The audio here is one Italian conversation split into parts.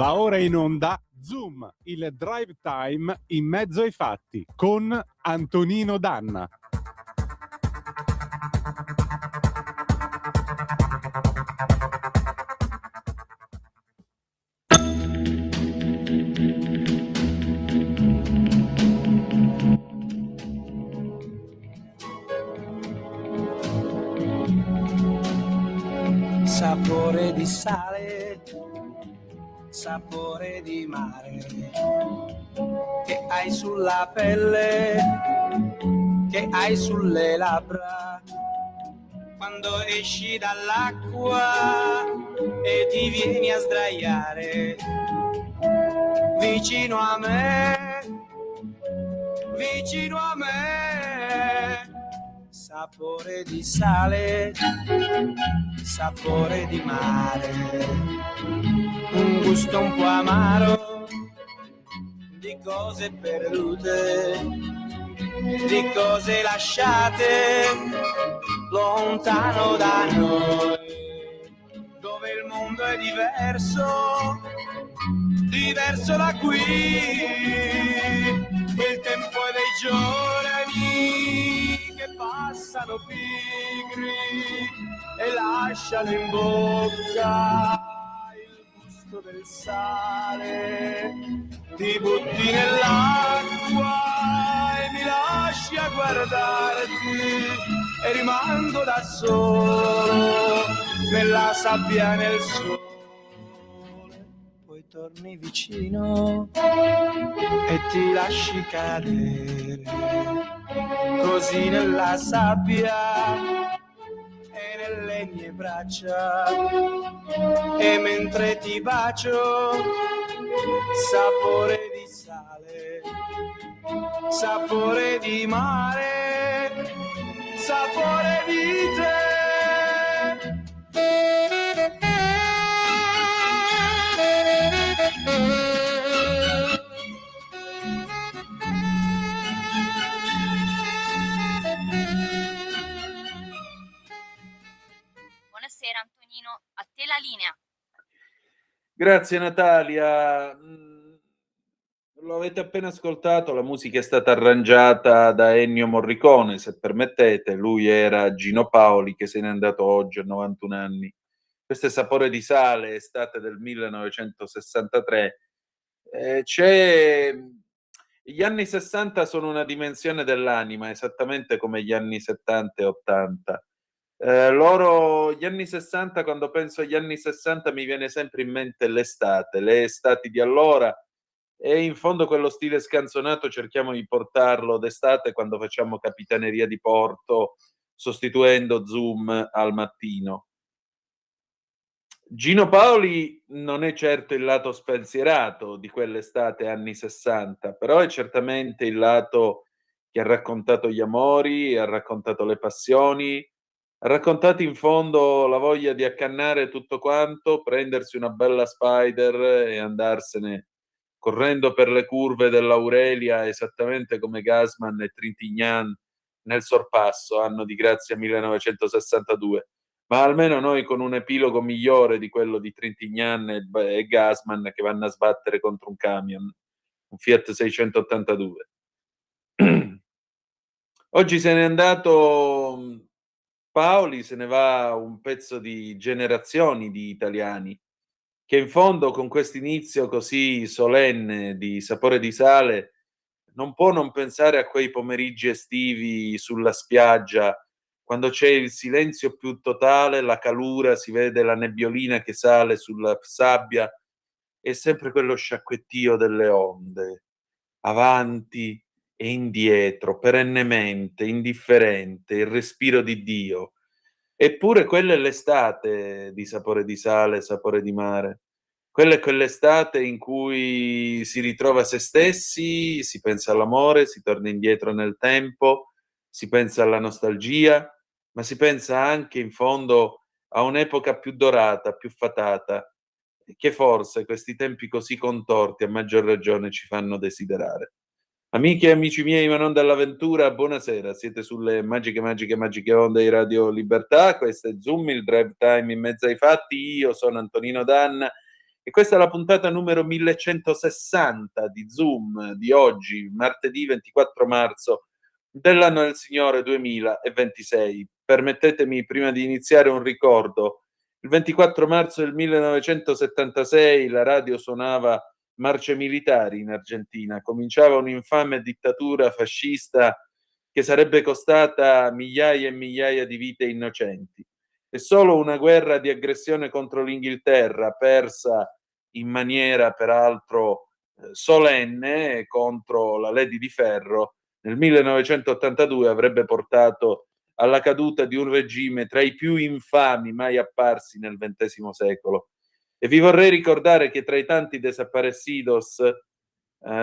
Va ora in onda Zoom, il drive time in mezzo ai fatti con Antonino Danna. Sapore di sale, sapore di mare, che hai sulla pelle, che hai sulle labbra, quando esci dall'acqua e ti vieni a sdraiare vicino a me, vicino a me. Sapore di sale, sapore di mare, un gusto un po' amaro di cose perdute, di cose lasciate lontano da noi, dove il mondo è diverso, diverso da qui. Il tempo è dei giorni che passano pigri e lasciano in bocca il gusto del sale. Ti butti nell'acqua e mi lasci a guardarti e rimango da solo nella sabbia, nel sole. Poi torni vicino e ti lasci cadere così nella sabbia e nelle mie braccia, e mentre ti bacio, sapore di sale, sapore di mare, sapore di te. Buonasera Antonino, a te la linea. Grazie Natalia. Lo avete appena ascoltato, la musica è stata arrangiata da Ennio Morricone, se permettete. Lui era Gino Paoli, che se n'è andato oggi a 91 anni. Questo è Sapore di sale, estate del 1963. Gli anni 60 sono una dimensione dell'anima, esattamente come gli anni 70 e 80. Gli anni 60, quando penso agli anni 60 mi viene sempre in mente l'estate, le estati di allora, e in fondo quello stile scanzonato cerchiamo di portarlo d'estate quando facciamo capitaneria di porto, sostituendo Zoom al mattino. Gino Paoli non è certo il lato spensierato di quell'estate anni 60, però è certamente il lato che ha raccontato gli amori, ha raccontato le passioni, ha raccontato in fondo la voglia di accannare tutto quanto, prendersi una bella Spider e andarsene correndo per le curve dell'Aurelia, esattamente come Gassman e Trintignant nel sorpasso, anno di grazia 1962. Ma almeno noi con un epilogo migliore di quello di Trintignant e Gassman, che vanno a sbattere contro un camion, un Fiat 682. Oggi se n'è andato Paoli, se ne va un pezzo di generazioni di italiani che in fondo con questo inizio così solenne di Sapore di sale non può non pensare a quei pomeriggi estivi sulla spiaggia, quando c'è il silenzio più totale, la calura, si vede la nebbiolina che sale sulla sabbia e sempre quello sciacquettio delle onde, avanti e indietro, perennemente, indifferente, il respiro di Dio. Eppure quella è l'estate di Sapore di sale, Sapore di mare. Quella è quell'estate in cui si ritrova se stessi, si pensa all'amore, si torna indietro nel tempo, si pensa alla nostalgia, ma si pensa anche in fondo a un'epoca più dorata, più fatata, che forse questi tempi così contorti a maggior ragione ci fanno desiderare. Amiche e amici miei, ma non dall'avventura, buonasera, siete sulle magiche onde di Radio Libertà, questo è Zoom, il drive time in mezzo ai fatti, io sono Antonino Danna E questa è la puntata numero 1160 di Zoom di oggi, martedì 24 marzo dell'anno del Signore 2026. Permettetemi prima di iniziare un ricordo. Il 24 marzo del 1976 la radio suonava marce militari in Argentina, cominciava un'infame dittatura fascista che sarebbe costata migliaia e migliaia di vite innocenti. E solo una guerra di aggressione contro l'Inghilterra, persa in maniera peraltro solenne contro la Lady di Ferro, nel 1982 avrebbe portato alla caduta di un regime tra i più infami mai apparsi nel XX secolo. E vi vorrei ricordare che tra i tanti desaparecidos,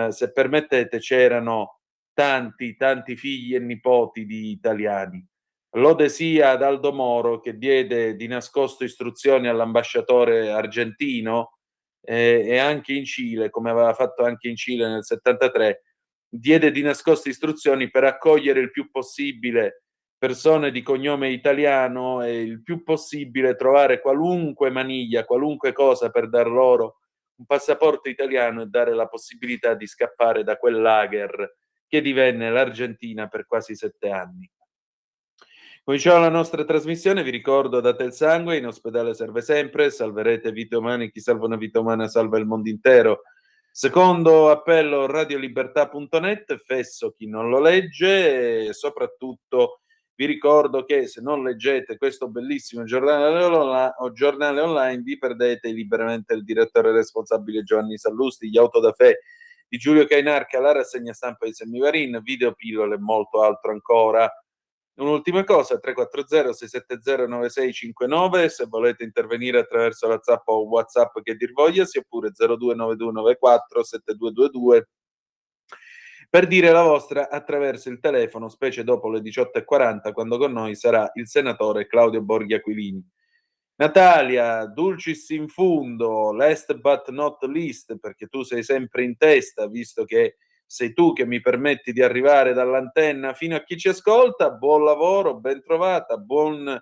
se permettete, c'erano tanti figli e nipoti di italiani. Lode sia ad Aldo Moro, che diede di nascosto istruzioni all'ambasciatore argentino e anche in Cile, come aveva fatto anche in Cile nel 73, diede di nascosto istruzioni per accogliere il più possibile persone di cognome italiano e il più possibile trovare qualunque maniglia, qualunque cosa per dar loro un passaporto italiano e dare la possibilità di scappare da quel lager che divenne l'Argentina per quasi 7 anni. Cominciamo la nostra trasmissione, vi ricordo date il sangue, in ospedale serve sempre, salverete vite umane, chi salva una vita umana salva il mondo intero. Secondo appello radiolibertà.net, fesso chi non lo legge e soprattutto vi ricordo che se non leggete questo bellissimo giornale online vi perdete liberamente il direttore responsabile Giovanni Sallusti, gli autodafè di Giulio Cainarca, la rassegna stampa di Semivarin, videopillole e molto altro ancora. Un'ultima cosa, 340-670-9659, se volete intervenire attraverso la zappa o WhatsApp che dir vogliasi, oppure 0292947222 per dire la vostra attraverso il telefono, specie dopo le 18:40, quando con noi sarà il senatore Claudio Borghi Aquilini. Natalia, dulcis in fundo, last but not least, perché tu sei sempre in testa, visto che sei tu che mi permetti di arrivare dall'antenna fino a chi ci ascolta. Buon lavoro, ben trovata, buon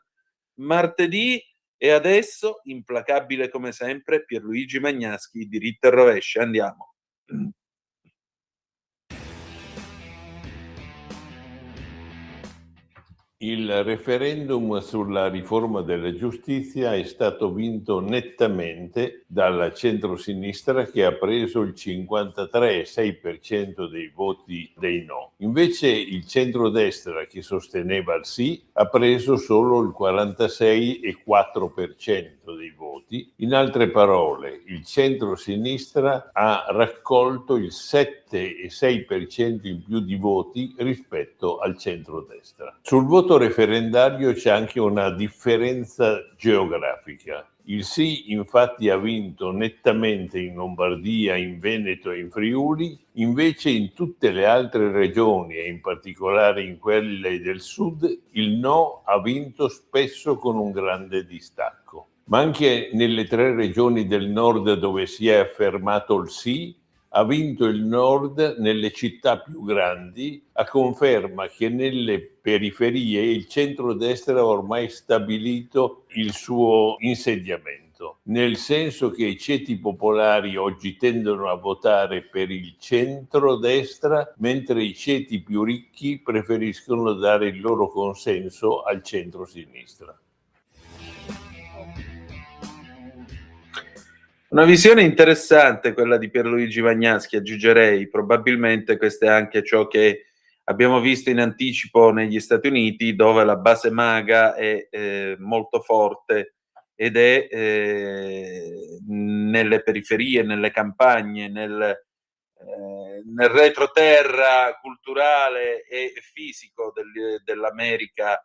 martedì. E adesso, implacabile come sempre, Pierluigi Magnaschi, diritto e rovescio. Andiamo. Il referendum sulla riforma della giustizia è stato vinto nettamente dalla centrosinistra, che ha preso il 53,6% dei voti dei no. Invece il centrodestra, che sosteneva il sì, ha preso solo il 46,4% dei voti. In altre parole, il centrosinistra ha raccolto il 7,6% in più di voti rispetto al centrodestra. Sul voto referendario c'è anche una differenza geografica. Il sì infatti ha vinto nettamente in Lombardia, in Veneto e in Friuli, invece in tutte le altre regioni e in particolare in quelle del sud il no ha vinto spesso con un grande distacco. Ma anche nelle 3 regioni del nord dove si è affermato il sì, ha vinto il nord nelle città più grandi, a conferma che nelle periferie il centrodestra ha ormai stabilito il suo insediamento, nel senso che i ceti popolari oggi tendono a votare per il centrodestra, mentre i ceti più ricchi preferiscono dare il loro consenso al centrosinistra. Una visione interessante quella di Pierluigi Magnaschi, aggiungerei. Probabilmente questo è anche ciò che abbiamo visto in anticipo negli Stati Uniti, dove la base MAGA è molto forte ed è nelle periferie, nelle campagne, nel retroterra culturale e fisico dell'America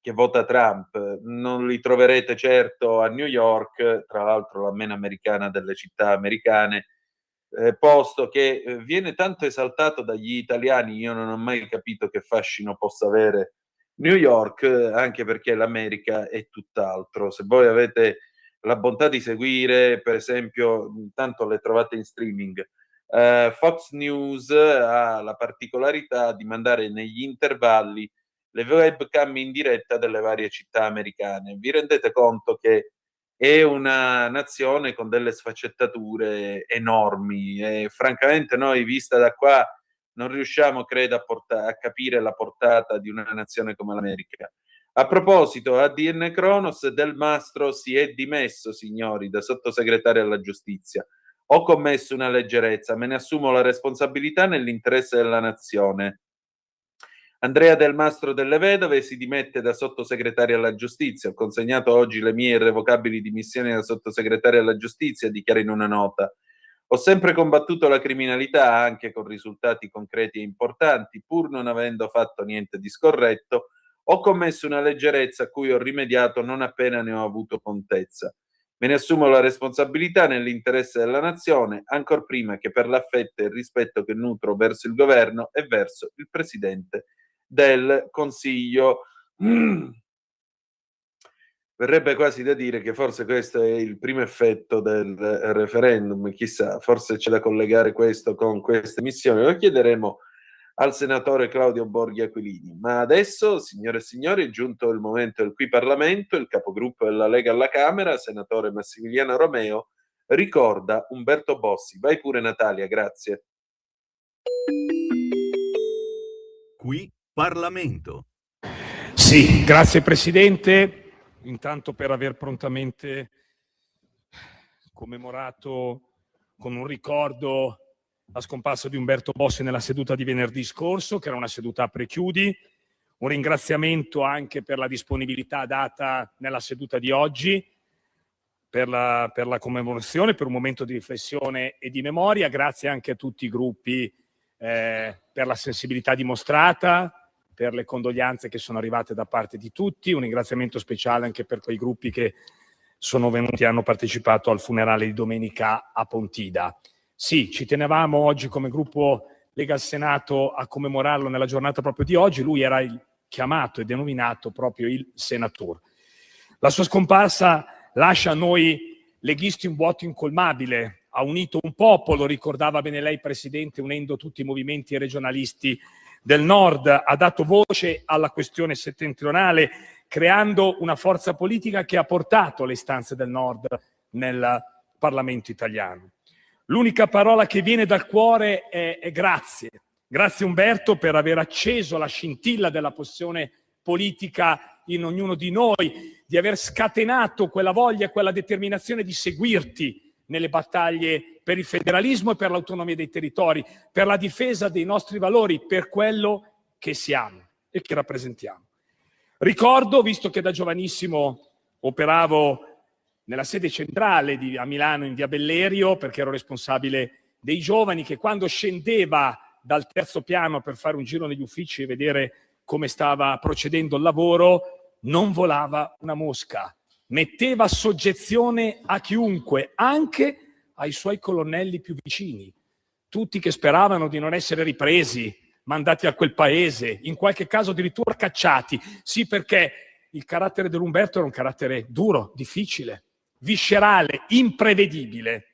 che vota Trump. Non li troverete certo a New York, tra l'altro la meno americana delle città americane, posto che viene tanto esaltato dagli italiani. Io non ho mai capito che fascino possa avere New York, anche perché l'America è tutt'altro. Se voi avete la bontà di seguire, per esempio, intanto le trovate in streaming, Fox News ha la particolarità di mandare negli intervalli le webcam in diretta delle varie città americane. Vi rendete conto che è una nazione con delle sfaccettature enormi e francamente noi, vista da qua, non riusciamo, credo, a capire la portata di una nazione come l'America. A proposito, ADN Cronos, Del Mastro si è dimesso, signori, da sottosegretario alla giustizia. Ho commesso una leggerezza, me ne assumo la responsabilità nell'interesse della nazione. Andrea Del Mastro delle Vedove si dimette da sottosegretario alla giustizia. Ho consegnato oggi le mie irrevocabili dimissioni da sottosegretario alla giustizia, dichiara in una nota. Ho sempre combattuto la criminalità, anche con risultati concreti e importanti, pur non avendo fatto niente di scorretto. Ho commesso una leggerezza a cui ho rimediato non appena ne ho avuto contezza. Me ne assumo la responsabilità nell'interesse della nazione, ancor prima che per l'affetto e il rispetto che nutro verso il governo e verso il Presidente del Consiglio. Verrebbe quasi da dire che forse questo è il primo effetto del referendum, chissà, forse c'è da collegare questo con queste missioni. Lo chiederemo al senatore Claudio Borghi Aquilini. Ma adesso, signore e signori, è giunto il momento del Qui Parlamento. Il capogruppo della Lega alla Camera, senatore Massimiliano Romeo, ricorda Umberto Bossi. Vai pure Natalia, grazie. Qui Parlamento. Sì, grazie Presidente. Intanto per aver prontamente commemorato con un ricordo la scomparsa di Umberto Bossi nella seduta di venerdì scorso, che era una seduta a prechiudi. Un ringraziamento anche per la disponibilità data nella seduta di oggi, per la commemorazione, per un momento di riflessione e di memoria. Grazie anche a tutti i gruppi per la sensibilità dimostrata, per le condoglianze che sono arrivate da parte di tutti. Un ringraziamento speciale anche per quei gruppi che sono venuti e hanno partecipato al funerale di domenica a Pontida. Sì, ci tenevamo oggi come gruppo Lega al Senato a commemorarlo nella giornata proprio di oggi. Lui era chiamato e denominato proprio il Senatur. La sua scomparsa lascia a noi leghisti un vuoto incolmabile. Ha unito un popolo, ricordava bene lei Presidente, unendo tutti i movimenti regionalisti del Nord, ha dato voce alla questione settentrionale, creando una forza politica che ha portato le istanze del Nord nel Parlamento italiano. L'unica parola che viene dal cuore è grazie. Grazie Umberto per aver acceso la scintilla della passione politica in ognuno di noi, di aver scatenato quella voglia e quella determinazione di seguirti nelle battaglie per il federalismo e per l'autonomia dei territori, per la difesa dei nostri valori, per quello che siamo e che rappresentiamo. Ricordo, visto che da giovanissimo operavo nella sede centrale a Milano in via Bellerio, perché ero responsabile dei giovani, che quando scendeva dal terzo piano per fare un giro negli uffici e vedere come stava procedendo il lavoro, non volava una mosca. Metteva soggezione a chiunque, anche ai suoi colonnelli più vicini, tutti che speravano di non essere ripresi, mandati a quel paese, in qualche caso addirittura cacciati. Sì, perché il carattere dell'Umberto era un carattere duro, difficile, viscerale, imprevedibile.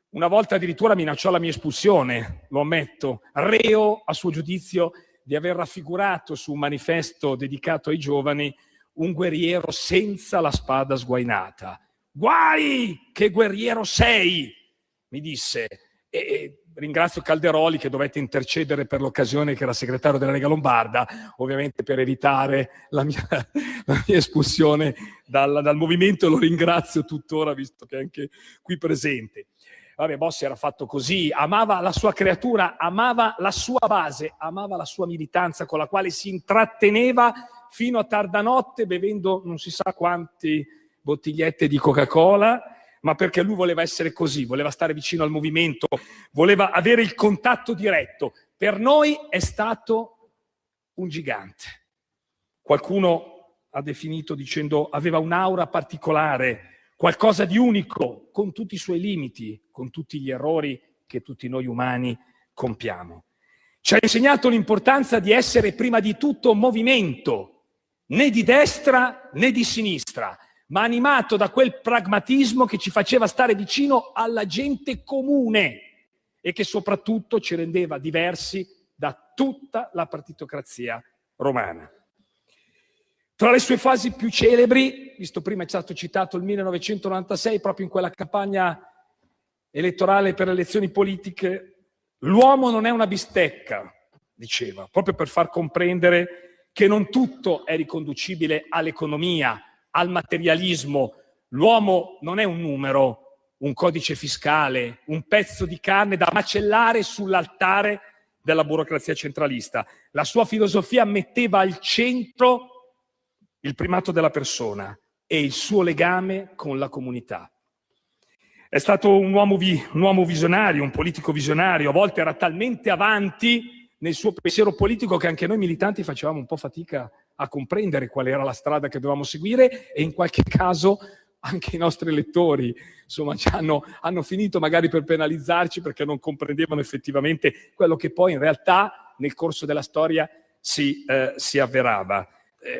Una volta addirittura minacciò la mia espulsione, lo ammetto, reo a suo giudizio di aver raffigurato su un manifesto dedicato ai giovani un guerriero senza la spada sguainata. Guai, che guerriero sei, mi disse. E ringrazio Calderoli che dovette intercedere per l'occasione, che era segretario della Lega Lombarda, ovviamente per evitare la mia espulsione dal movimento. Lo ringrazio tuttora, visto che è anche qui presente. Vabbè, Bossi era fatto così, amava la sua creatura, amava la sua base, amava la sua militanza con la quale si intratteneva fino a tarda notte bevendo non si sa quante bottigliette di Coca-Cola, ma perché lui voleva essere così, voleva stare vicino al movimento, voleva avere il contatto diretto. Per noi è stato un gigante. Qualcuno ha definito dicendo aveva un'aura particolare, qualcosa di unico, con tutti i suoi limiti, con tutti gli errori che tutti noi umani compiamo. Ci ha insegnato l'importanza di essere prima di tutto un movimento, né di destra né di sinistra, ma animato da quel pragmatismo che ci faceva stare vicino alla gente comune e che soprattutto ci rendeva diversi da tutta la partitocrazia romana. Tra le sue fasi più celebri, visto prima è stato citato il 1996, proprio in quella campagna elettorale per le elezioni politiche, l'uomo non è una bistecca, diceva, proprio per far comprendere che non tutto è riconducibile all'economia, al materialismo. L'uomo non è un numero, un codice fiscale, un pezzo di carne da macellare sull'altare della burocrazia centralista. La sua filosofia metteva al centro il primato della persona e il suo legame con la comunità. È stato un uomo visionario, un politico visionario, a volte era talmente avanti nel suo pensiero politico che anche noi militanti facevamo un po' fatica a comprendere qual era la strada che dovevamo seguire, e in qualche caso anche i nostri elettori, insomma, hanno finito magari per penalizzarci perché non comprendevano effettivamente quello che poi in realtà nel corso della storia si avverava.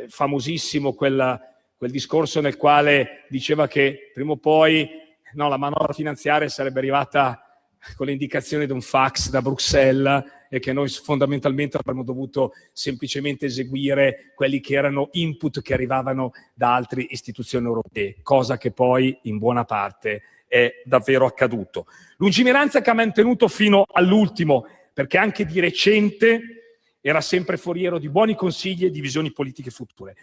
Famosissimo quel discorso nel quale diceva che prima o poi la manovra finanziaria sarebbe arrivata con le indicazioni di un fax da Bruxelles e che noi fondamentalmente avremmo dovuto semplicemente eseguire quelli che erano input che arrivavano da altre istituzioni europee, cosa che poi in buona parte è davvero accaduto. Lungimiranza che ha mantenuto fino all'ultimo, perché anche di recente era sempre foriero di buoni consigli e di visioni politiche future.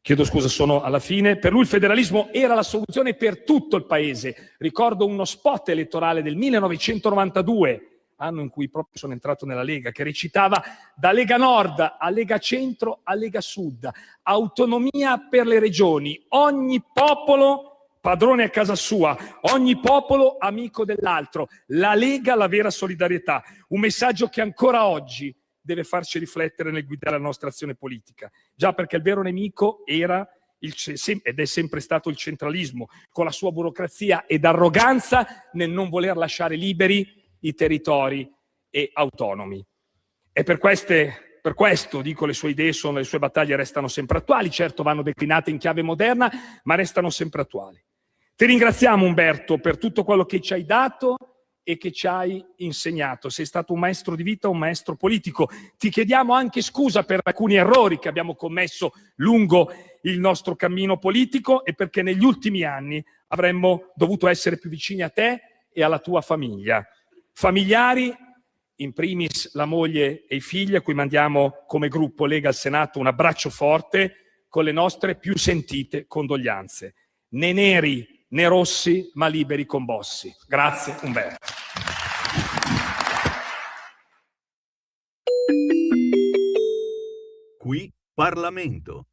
Chiedo scusa, sono alla fine. Per lui il federalismo era la soluzione per tutto il paese. Ricordo uno spot elettorale del 1992, anno in cui proprio sono entrato nella Lega, che recitava: da Lega Nord a Lega Centro a Lega Sud, autonomia per le regioni, ogni popolo padrone a casa sua, ogni popolo amico dell'altro, la Lega, la vera solidarietà. Un messaggio che ancora oggi deve farci riflettere nel guidare la nostra azione politica. Già perché il vero nemico era ed è sempre stato il centralismo, con la sua burocrazia ed arroganza nel non voler lasciare liberi i territori e autonomi. E per questo, dico, le sue idee le sue battaglie restano sempre attuali, certo vanno declinate in chiave moderna, ma restano sempre attuali. Ti ringraziamo, Umberto, per tutto quello che ci hai dato e che ci hai insegnato. Sei stato un maestro di vita, un maestro politico. Ti chiediamo anche scusa per alcuni errori che abbiamo commesso lungo il nostro cammino politico e perché negli ultimi anni avremmo dovuto essere più vicini a te e alla tua famiglia. Familiari, in primis la moglie e i figli, a cui mandiamo come gruppo Lega al Senato un abbraccio forte con le nostre più sentite condoglianze. Né neri né rossi, ma liberi con Bossi. Grazie, Umberto. Qui Parlamento.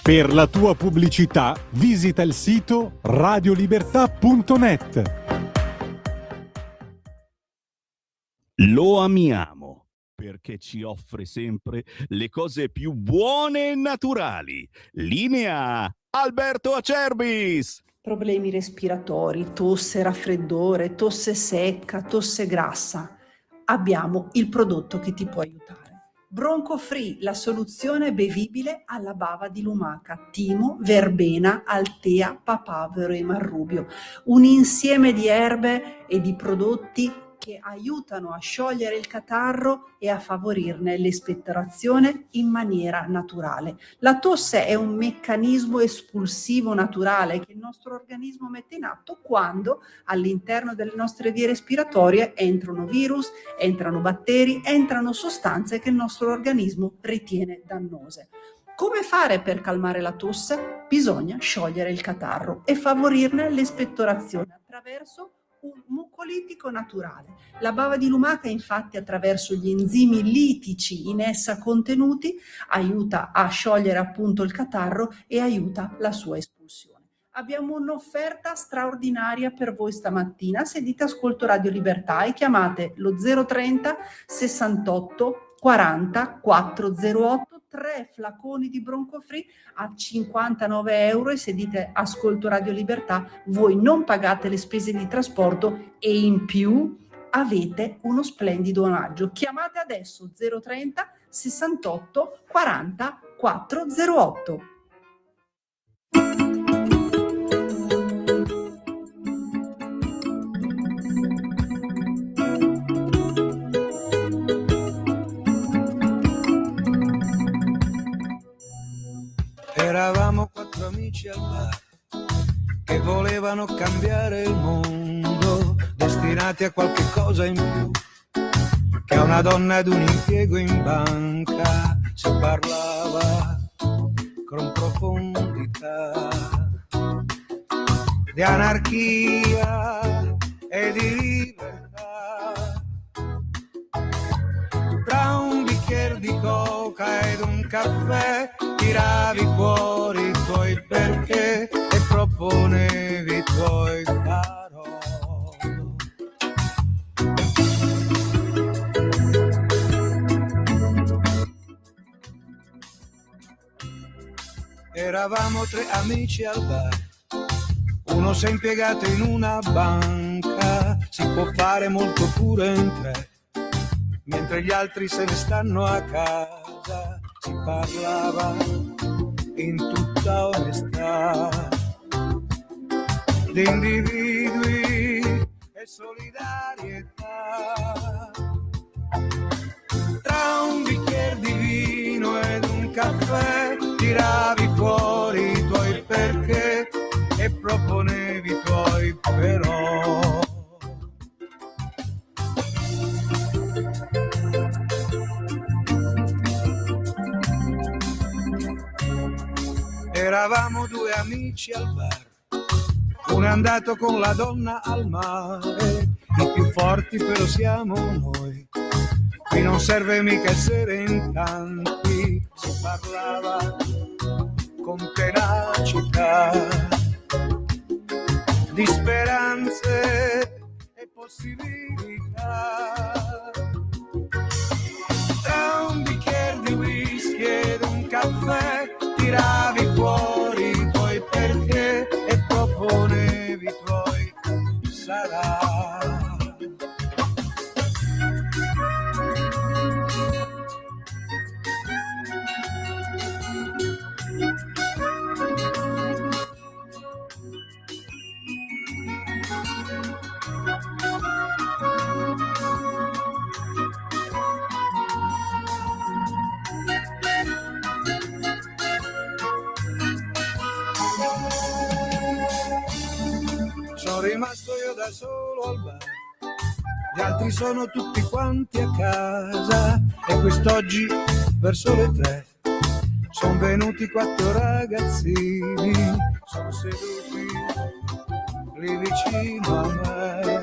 Per la tua pubblicità visita il sito radiolibertà.net. Lo amiamo perché ci offre sempre le cose più buone e naturali. Linea Alberto Acerbis. Problemi respiratori, tosse, raffreddore, tosse secca, tosse grassa. Abbiamo il prodotto che ti può aiutare. Bronco Free, la soluzione bevibile alla bava di lumaca, timo, verbena, altea, papavero e marrubio. Un insieme di erbe e di prodotti che aiutano a sciogliere il catarro e a favorirne l'espettorazione in maniera naturale. La tosse è un meccanismo espulsivo naturale che il nostro organismo mette in atto quando all'interno delle nostre vie respiratorie entrano virus, entrano batteri, entrano sostanze che il nostro organismo ritiene dannose. Come fare per calmare la tosse? Bisogna sciogliere il catarro e favorirne l'espettorazione attraverso un mucolitico naturale. La bava di lumaca, infatti, attraverso gli enzimi litici in essa contenuti, aiuta a sciogliere appunto il catarro e aiuta la sua espulsione. Abbiamo un'offerta straordinaria per voi stamattina. Se dite ascolto Radio Libertà e chiamate lo 030 68 40 408, 3 flaconi di Bronco Free a 59 euro, e se dite ascolto Radio Libertà voi non pagate le spese di trasporto e in più avete uno splendido omaggio. Chiamate adesso 030 68 40 408. potevano cambiare il mondo, destinati a qualche cosa in più, che una donna ad un impiego in banca si parlava con profondità di anarchia e di libertà. Tra un bicchiere di coca ed un caffè tiravi fuori i tuoi perché e proponevi i tuoi parole. Eravamo 3 amici al bar, uno si è impiegato in una banca, si può fare molto pure in 3, mentre gli altri se ne stanno a casa, si parlava in tutta onestà di individui e solidarietà. Tra un bicchiere di vino ed un caffè tiravi fuori i tuoi perché e proponevi i tuoi però. Eravamo 2 amici al bar, uno è andato con la donna al mare, i più forti però siamo noi, qui non serve mica essere in tanti, si parlava con tenacità di speranze e possibilità. Tra un bicchiere di whisky ed un caffè tiravi fuori i tuoi perché e proponevi i tuoi sarà. Sono rimasto io da solo al bar, gli altri sono tutti quanti a casa e quest'oggi verso le 3 sono venuti 4 ragazzini, sono seduti lì vicino a me,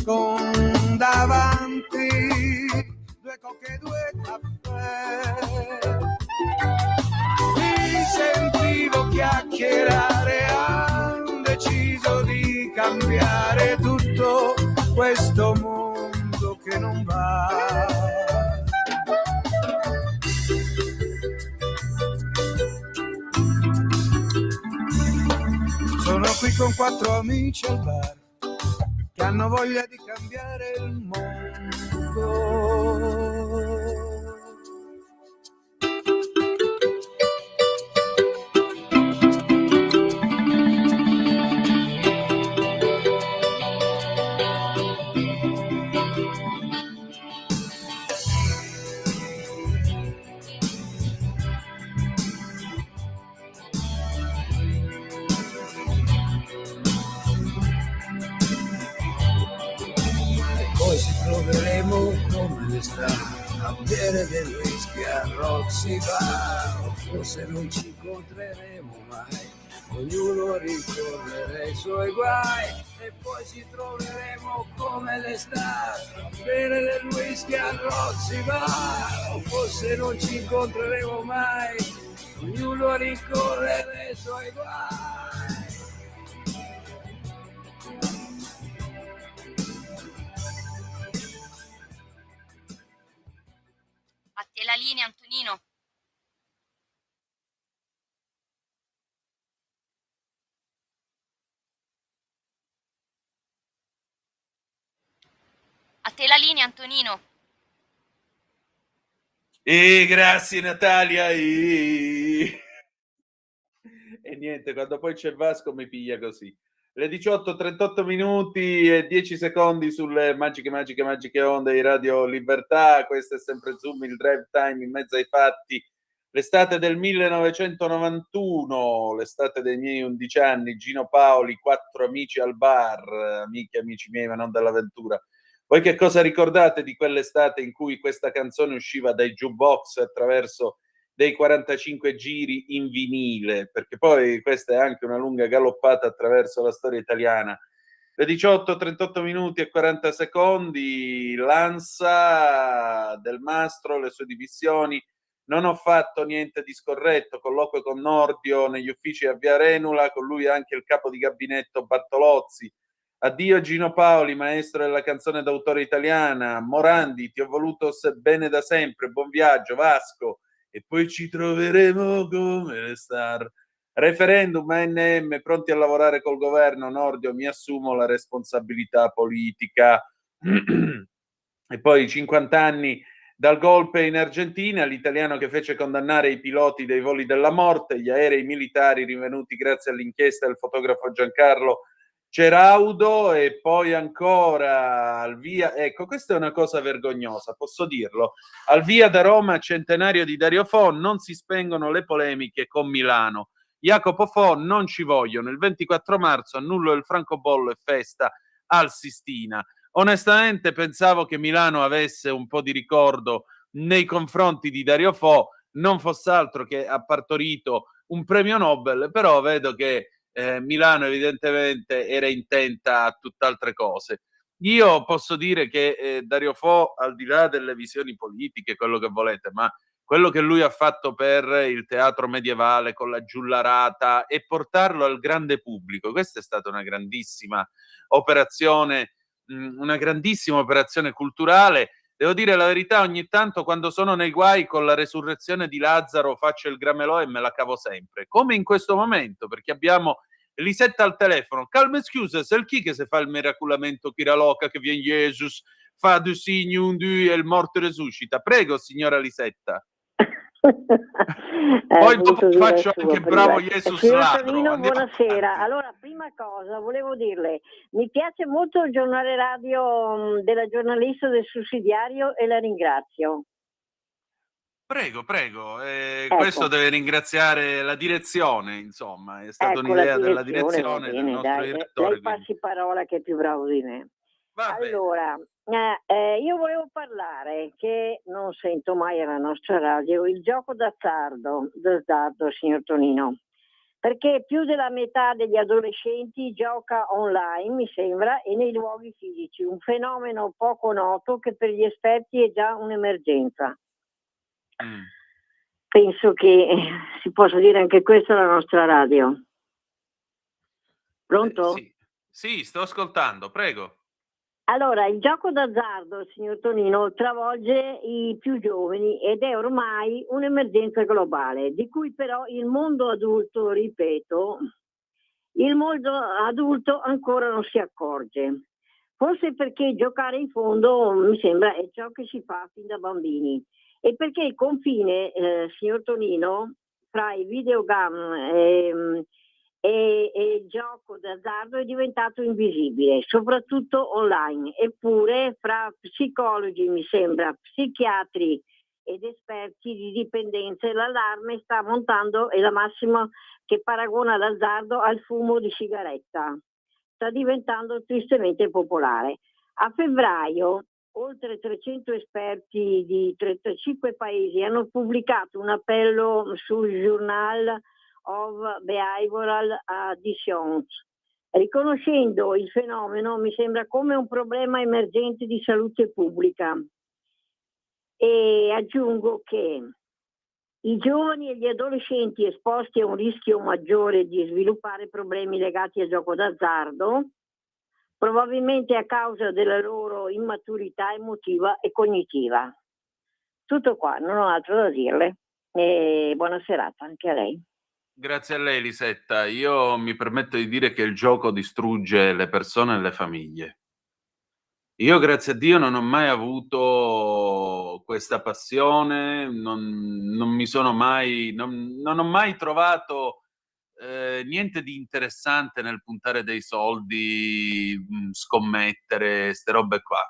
con davanti 2 coche e 2 caffè. Mi sentivo chiacchierare, han deciso di cambiare tutto questo mondo che non va. Sono qui con 4 amici al bar che hanno voglia di cambiare il mondo. Poi ci troveremo come le sta a bere del whisky a Roxy Bar, o forse non ci incontreremo mai, ognuno ricorrerà ai suoi guai, e poi ci troveremo come le star a bere del whisky a Roxy Bar, o forse non ci incontreremo mai, ognuno ricorrerà ai suoi guai. A te la linea, Antonino. A te la linea, Antonino. Grazie Natalia. E niente, quando poi c'è Vasco mi piglia così. Le 18:38 minuti e 10 secondi sulle magiche onde di Radio Libertà. Questo è sempre Zoom, il drive time in mezzo ai fatti. L'estate del 1991, l'estate dei miei 11 anni, Gino Paoli, 4 amici al bar, amici miei ma non dell'avventura. Voi che cosa ricordate di quell'estate in cui questa canzone usciva dai jukebox attraverso dei 45 giri in vinile? Perché poi questa è anche una lunga galoppata attraverso la storia italiana. Le 18, 38 minuti e 40 secondi, l'Ansa, Del Mastro, le sue dimissioni. Non ho fatto niente di scorretto, colloquio con Nordio negli uffici a Via Renula, con lui anche il capo di gabinetto Bartolozzi. Addio Gino Paoli, maestro della canzone d'autore italiana. Morandi, ti ho voluto bene da sempre, buon viaggio, Vasco. E poi ci troveremo come le star. Referendum ANM, pronti a lavorare col governo. Nordio, mi assumo la responsabilità politica. E poi 50 anni dal golpe in Argentina, l'italiano che fece condannare i piloti dei voli della morte, gli aerei militari rinvenuti grazie all'inchiesta del fotografo Giancarlo Ceraudo. E poi ancora al via, ecco, questa è una cosa vergognosa, posso dirlo, al via da Roma, centenario di Dario Fo, non si spengono le polemiche con Milano. Jacopo Fo, non ci vogliono, il 24 marzo annullo il francobollo e festa al Sistina. Onestamente pensavo che Milano avesse un po' di ricordo nei confronti di Dario Fo, non fosse altro che ha partorito un premio Nobel, però vedo che Milano evidentemente era intenta a tutt'altre cose. Io posso dire che Dario Fo, al di là delle visioni politiche, quello che volete, ma quello che lui ha fatto per il teatro medievale con la giullarata e portarlo al grande pubblico, questa è stata una grandissima operazione culturale. Devo dire la verità, ogni tanto quando sono nei guai con la resurrezione di Lazzaro faccio il gramelò e me la cavo sempre, come in questo momento, perché abbiamo Lisetta al telefono. Calme scusa, se chi che se fa il miracolamento Kiraloca che viene Jesus, fa du signum du e il morto resuscita. Prego, signora Lisetta. Poi dopo faccio anche bravo Jesus Signor ladro. Tonino, buonasera. Allora, prima cosa, volevo dirle, mi piace molto il giornale radio della giornalista del sussidiario e la ringrazio. Prego, prego. Ecco. Questo deve ringraziare la direzione, insomma, è stata un'idea della direzione del nostro direttore. Lei passi parola che è più bravo di me. Allora, io volevo parlare, che non sento mai alla nostra radio, il gioco d'azzardo, signor Tonino, perché più della metà degli adolescenti gioca online, mi sembra, e nei luoghi fisici, un fenomeno poco noto che per gli esperti è già un'emergenza. Penso che si possa dire anche questa alla nostra radio. Pronto? Sì, sto ascoltando, prego. Allora, il gioco d'azzardo, signor Tonino, travolge i più giovani ed è ormai un'emergenza globale, di cui però il mondo adulto, ripeto, il mondo adulto ancora non si accorge. Forse perché giocare in fondo, mi sembra, è ciò che si fa fin da bambini. E perché il confine, signor Tonino, fra i videogame e il gioco d'azzardo è diventato invisibile, soprattutto online. Eppure fra psicologi, mi sembra, psichiatri ed esperti di dipendenze, l'allarme sta montando e la massima che paragona l'azzardo al fumo di sigaretta. Sta diventando tristemente popolare. A febbraio oltre 300 esperti di 35 paesi hanno pubblicato un appello sul Journal of Behavioral Addictions, riconoscendo il fenomeno, mi sembra, come un problema emergente di salute pubblica. E aggiungo che i giovani e gli adolescenti esposti a un rischio maggiore di sviluppare problemi legati al gioco d'azzardo, probabilmente a causa della loro immaturità emotiva e cognitiva. Tutto qua, non ho altro da dirle. E buona serata anche a lei. Grazie a lei, Lisetta. Io mi permetto di dire che il gioco distrugge le persone e le famiglie. Io, grazie a Dio, non ho mai avuto questa passione, non mi sono mai, non ho mai trovato niente di interessante nel puntare dei soldi, scommettere, ste robe qua.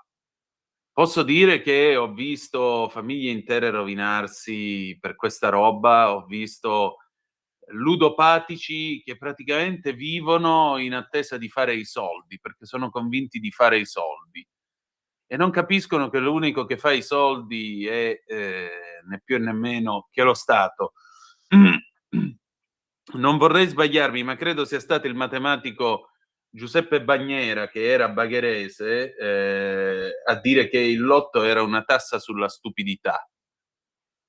Posso dire che ho visto famiglie intere rovinarsi per questa roba, ho visto ludopatici che praticamente vivono in attesa di fare i soldi, perché sono convinti di fare i soldi e non capiscono che l'unico che fa i soldi è né più né meno che lo Stato. Non vorrei sbagliarmi, ma credo sia stato il matematico Giuseppe Bagnera, che era bagherese, a dire che il lotto era una tassa sulla stupidità.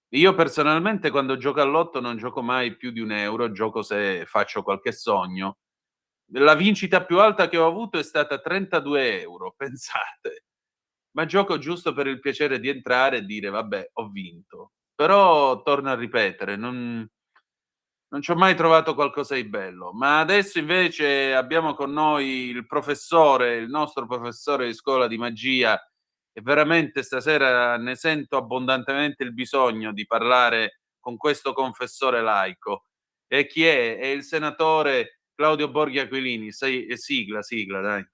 Io personalmente quando gioco al lotto non gioco mai più di 1 euro, gioco se faccio qualche sogno. La vincita più alta che ho avuto è stata 32 euro, pensate. Ma gioco giusto per il piacere di entrare e dire: "Vabbè, ho vinto". Però torno a ripetere, non ci ho mai trovato qualcosa di bello. Ma adesso invece abbiamo con noi il nostro professore di scuola di magia, e veramente stasera ne sento abbondantemente il bisogno di parlare con questo confessore laico. E chi è? È il senatore Claudio Borghi Aquilini. Sigla, dai.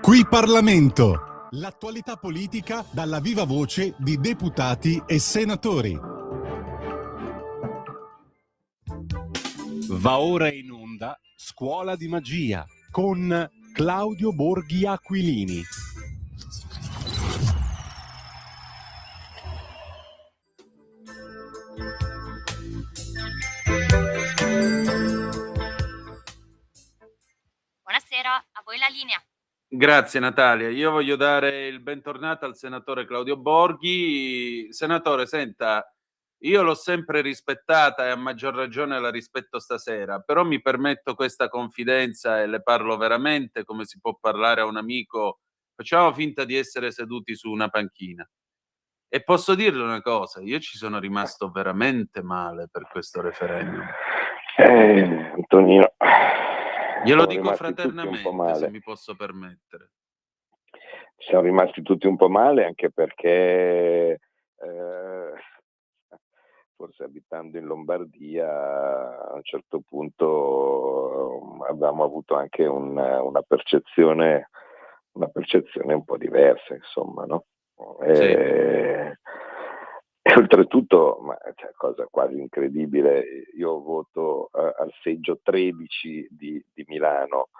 Qui Parlamento. L'attualità politica dalla viva voce di deputati e senatori. Va ora in onda Scuola di Magia con Claudio Borghi Aquilini. Buonasera, a voi la linea. Grazie Natalia. Io voglio dare il bentornato al senatore Claudio Borghi. Senatore, senta, io l'ho sempre rispettata e a maggior ragione la rispetto stasera, però mi permetto questa confidenza e le parlo veramente come si può parlare a un amico. Facciamo finta di essere seduti su una panchina. E posso dirle una cosa, io ci sono rimasto veramente male per questo referendum. Antonino, Glielo siamo dico rimasti tutti un po' fraternamente, se male. mi posso permettere. Siamo rimasti tutti un po' male anche perché forse abitando in Lombardia a un certo punto avevamo avuto anche una percezione un po' diversa, insomma, no? E oltretutto, cioè, cosa quasi incredibile, io voto al seggio 13 di Milano,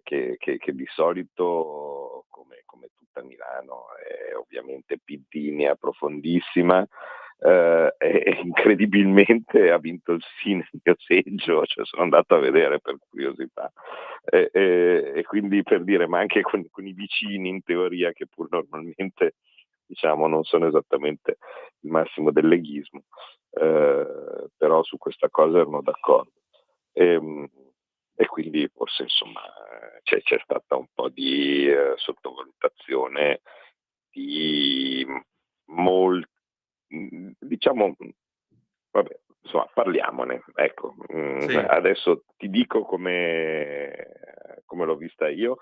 che di solito, come tutta Milano, è ovviamente piddina profondissima, e incredibilmente ha vinto il sì nel mio seggio, cioè sono andato a vedere per curiosità, e quindi per dire, ma anche con i vicini in teoria, che pur normalmente diciamo non sono esattamente il massimo del leghismo, però su questa cosa erano d'accordo. E quindi forse insomma c'è stata un po' di sottovalutazione di diciamo, vabbè, insomma, parliamone, ecco. Sì. Adesso ti dico come l'ho vista io,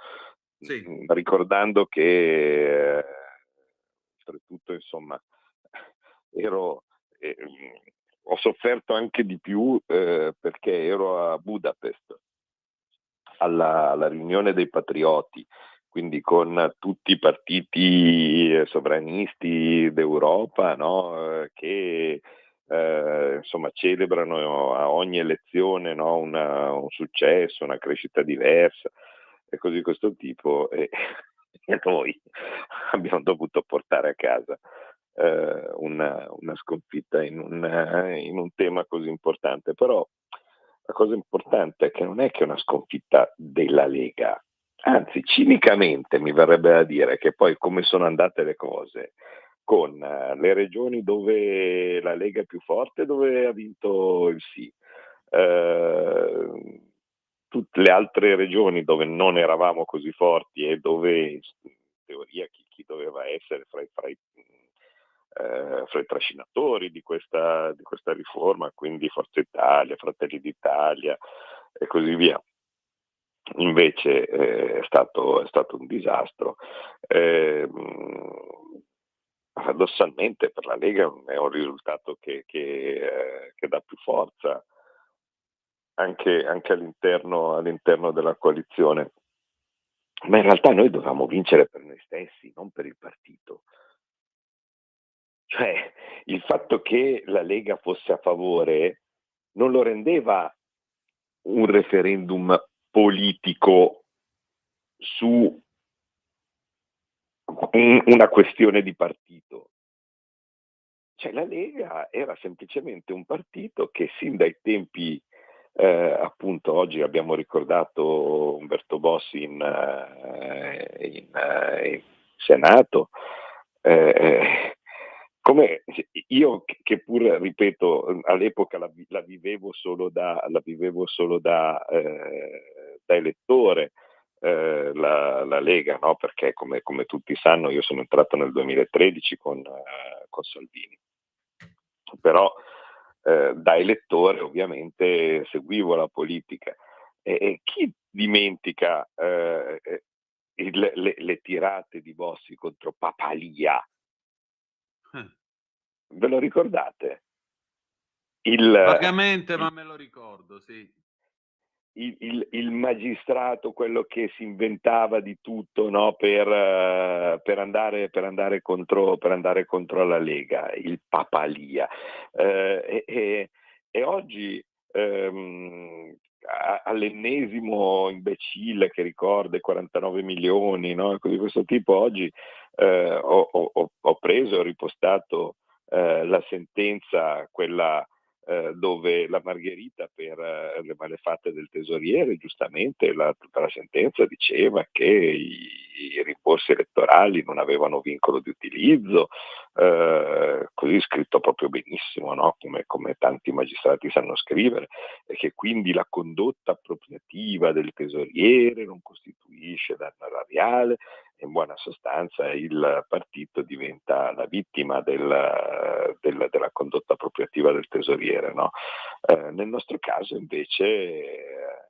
ricordando che oltretutto, insomma, ho sofferto anche di più perché ero a Budapest alla riunione dei patrioti, quindi con tutti i partiti sovranisti d'Europa, no? Che insomma celebrano a ogni elezione, no? Un successo, una crescita diversa e così di questo tipo, e noi abbiamo dovuto portare a casa una sconfitta in un tema così importante. Però la cosa importante è che non è che è una sconfitta della Lega, anzi cinicamente mi verrebbe da dire che poi come sono andate le cose con le regioni dove la Lega è più forte, dove ha vinto il sì, tutte le altre regioni dove non eravamo così forti e dove in teoria chi doveva essere fra i trascinatori di questa riforma, quindi Forza Italia, Fratelli d'Italia e così via, invece è stato un disastro. Paradossalmente per la Lega è un risultato che dà più forza anche all'interno della coalizione. Ma in realtà noi dovevamo vincere per noi stessi, non per il partito. Cioè, il fatto che la Lega fosse a favore non lo rendeva un referendum politico su una questione di partito. Cioè, la Lega era semplicemente un partito che sin dai tempi, appunto oggi abbiamo ricordato Umberto Bossi in Senato, come io che pur, ripeto, all'epoca la vivevo solo da elettore, la Lega, no? Perché come tutti sanno io sono entrato nel 2013 con Salvini, però da elettore ovviamente seguivo la politica e chi dimentica le tirate di Bossi contro Papalia? Ve lo ricordate? Vagamente, ma me lo ricordo, sì. Il magistrato, quello che si inventava di tutto, no? per andare contro la Lega, il Papalia. E oggi all'ennesimo imbecille che ricorda i 49 milioni, no? Di questo tipo, oggi ho preso e ho ripostato la sentenza, quella dove la Margherita per le malefatte del tesoriere, giustamente tutta la sentenza diceva che i rimborsi elettorali non avevano vincolo di utilizzo, così scritto proprio benissimo, no? come tanti magistrati sanno scrivere, e che quindi la condotta appropriativa del tesoriere non costituisce danno erariale. In buona sostanza il partito diventa la vittima della condotta appropriativa del tesoriere, no? Nel nostro caso invece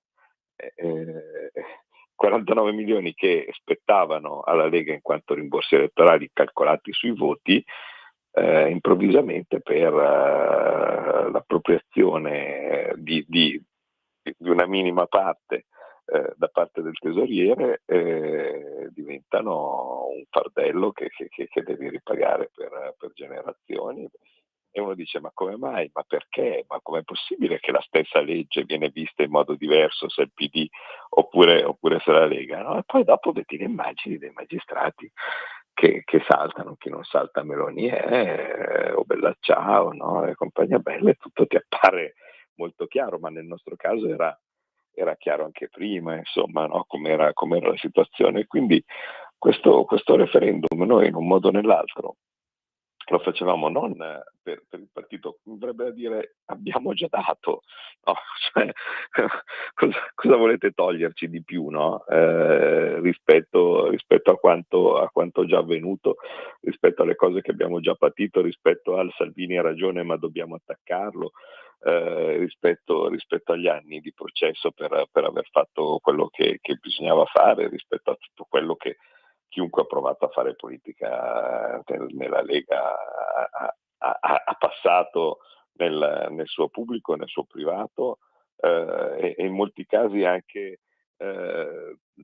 49 milioni che spettavano alla Lega in quanto rimborsi elettorali calcolati sui voti, improvvisamente per l'appropriazione di una minima parte da parte del tesoriere, diventano un fardello che devi ripagare per generazioni. E uno dice: ma come mai? Ma perché? Ma com'è possibile che la stessa legge viene vista in modo diverso se il PD oppure se la Lega, no? E poi dopo vedi le immagini dei magistrati che saltano, chi non salta Meloni o Bella Ciao, no? E compagnia bella, e tutto ti appare molto chiaro, ma nel nostro caso era chiaro anche prima, insomma, no? Com'era la situazione. Quindi questo referendum noi in un modo o nell'altro lo facevamo non per il partito, mi verrebbe da dire abbiamo già dato, no? Cioè, cosa volete toglierci di più, no? Rispetto a quanto già avvenuto, rispetto alle cose che abbiamo già patito, rispetto al Salvini ha ragione ma dobbiamo attaccarlo, rispetto agli anni di processo per aver fatto quello che bisognava fare, rispetto a tutto quello che chiunque ha provato a fare politica nella Lega ha passato nel suo pubblico e nel suo privato, e in molti casi anche